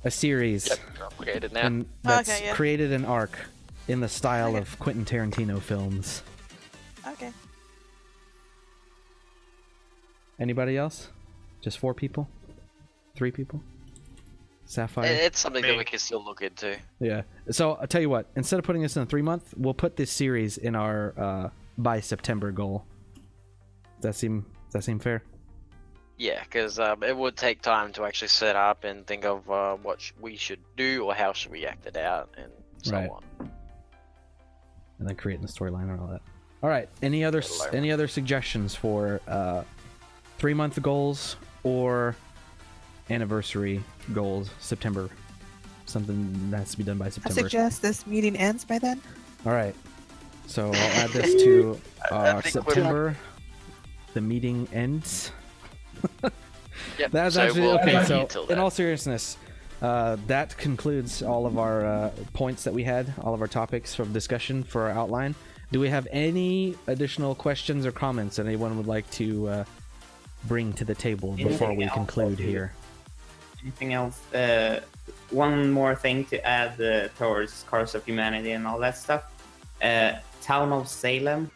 A series. Yep, created now. And that's Okay, yeah. created an arc in the style of Quentin Tarantino films. Okay. Anybody else? Just 4 people? 3 people? Sapphire? It's something that we can still look into. Yeah. So I'll tell you what. Instead of putting this in a 3-month, we'll put this series in our by September goal. Does that seem fair? Yeah, because it would take time to actually set up and think of what we should do or how should we act it out and so Right. on. And then creating the storyline and all that. All right. Any other suggestions for 3-month goals or anniversary goals? September. Something that has to be done by I September. suggest this meeting ends by then. All right. So I'll add this to September. The meeting ends. Yep, That's so actually we'll okay. continue So till in then. all seriousness, that concludes all of our points that we had, all of our topics for discussion for our outline. Do we have any additional questions or comments that anyone would like to bring to the table before we conclude here? Anything else? One more thing to add towards Cars of Humanity and all that stuff. Town of Salem.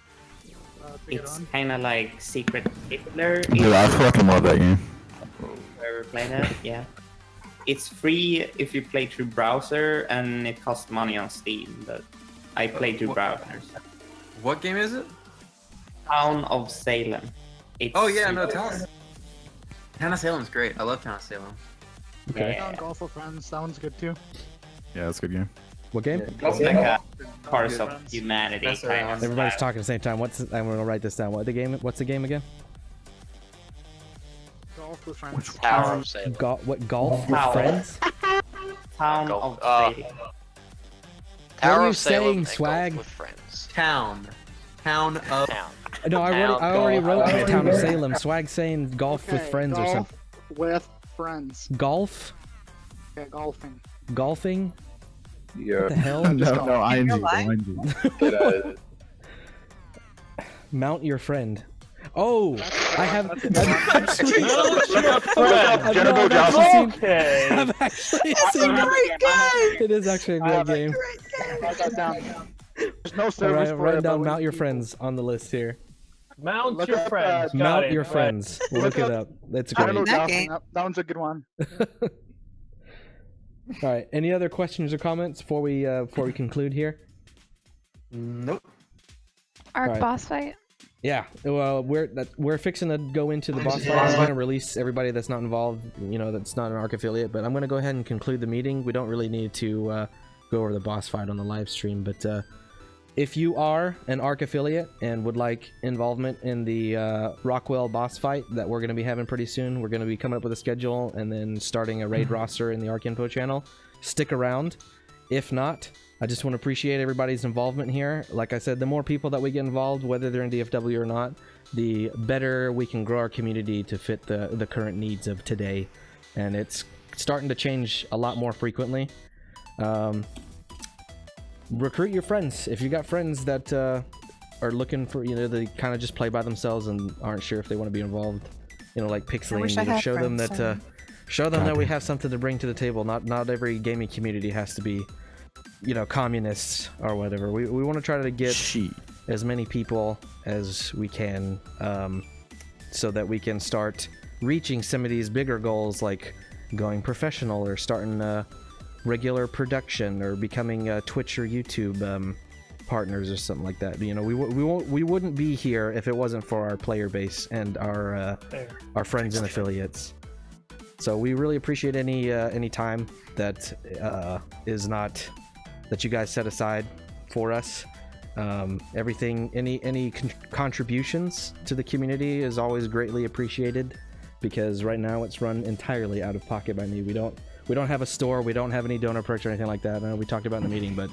It's kind of like Secret Hitler. Dude, I fucking love that game. Ever played it? Yeah. It's free if you play through browser, and it costs money on Steam. But I play through browsers. What game is it? Town of Salem. It's Oh yeah, no, Town of Salem's great. I love Town of Salem. Okay. Yeah. Golf with Friends sounds good too. Yeah, that's a good game. What game? It's like a Cars of Humanity. That's kind of Everybody's style. talking at the same time. I'm gonna write this down. What's the game again? Golf with Friends. Tower of Salem. What golf with Tower. friends? Town Golf- of Salem. What Tower are you of Salem saying, and Swag? Golf with friends. Town of Town. No, I already wrote Town of Salem. Swag saying golf with Okay, friends or golf something. with friends. Golf? Yeah, golfing. Golfing? Yeah. What the hell? No, I Real life? Mount your friend. Oh, I have. Okay. I've actually seen it is actually a great game. Write that down. There's no All service right, for write it, down but Mount we- Your Friends on the list here. Mount Look your up, friends. Got Mount it. Your Right. Friends. Look it up. That's I don't know great. That golfing. game. That one's a good one. All right. Any other questions or comments before we conclude here? Nope. Arc Alright. boss fight. Yeah. Well, we're fixing to go into the boss fight. I'm going to release everybody that's not involved. That's not an ARC affiliate. But I'm going to go ahead and conclude the meeting. We don't really need to go over the boss fight on the live stream. But if you are an ARC affiliate and would like involvement in the Rockwell boss fight that we're going to be having pretty soon, we're going to be coming up with a schedule and then starting a raid roster in the ARC Info channel. Stick around. If not, I just want to appreciate everybody's involvement here. Like I said, the more people that we get involved, whether they're in DFW or not, the better we can grow our community to fit the current needs of today. And it's starting to change a lot more frequently. Recruit your friends. If you got friends that are looking for, they kind of just play by themselves and aren't sure if they want to be involved, like Pixeling, wish I had show them friends, that show them that we have something to bring to the table. Not every gaming community has to be communists or whatever. We want to try to get as many people as we can, so that we can start reaching some of these bigger goals, like going professional or starting regular production or becoming Twitch or YouTube partners or something like that. You know, we wouldn't be here if it wasn't for our player base and our friends and affiliates. So we really appreciate any time that is not that you guys set aside for us. Everything, any contributions to the community is always greatly appreciated, because right now it's run entirely out of pocket by me. We don't have a store, we don't have any donor perks or anything like that. I know we talked about in the meeting, but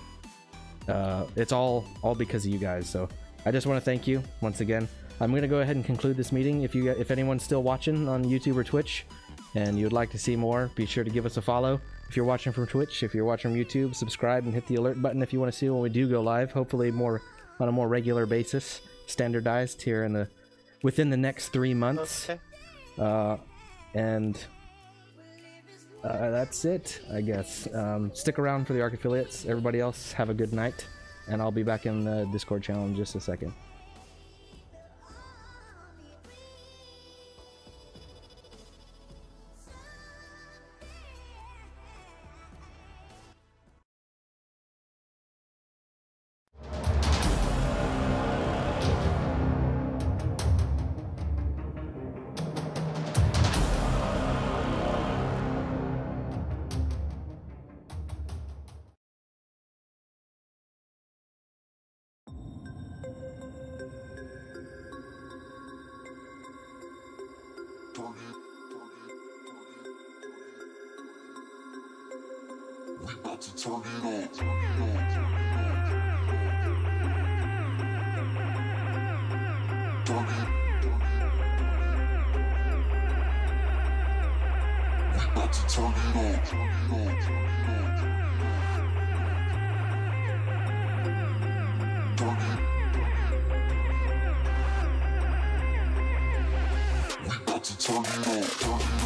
it's all because of you guys. So I just want to thank you once again. I'm going to go ahead and conclude this meeting. If anyone's still watching on YouTube or Twitch and you would like to see more, be sure to give us a follow. If you're watching from Twitch, if you're watching from YouTube, subscribe and hit the alert button if you want to see when we do go live. Hopefully on a more regular basis, standardized here within the next 3 months. Okay. That's it, I guess. Stick around for the ARC affiliates. Everybody else, have a good night, and I'll be back in the Discord channel in just a second. Turn it on.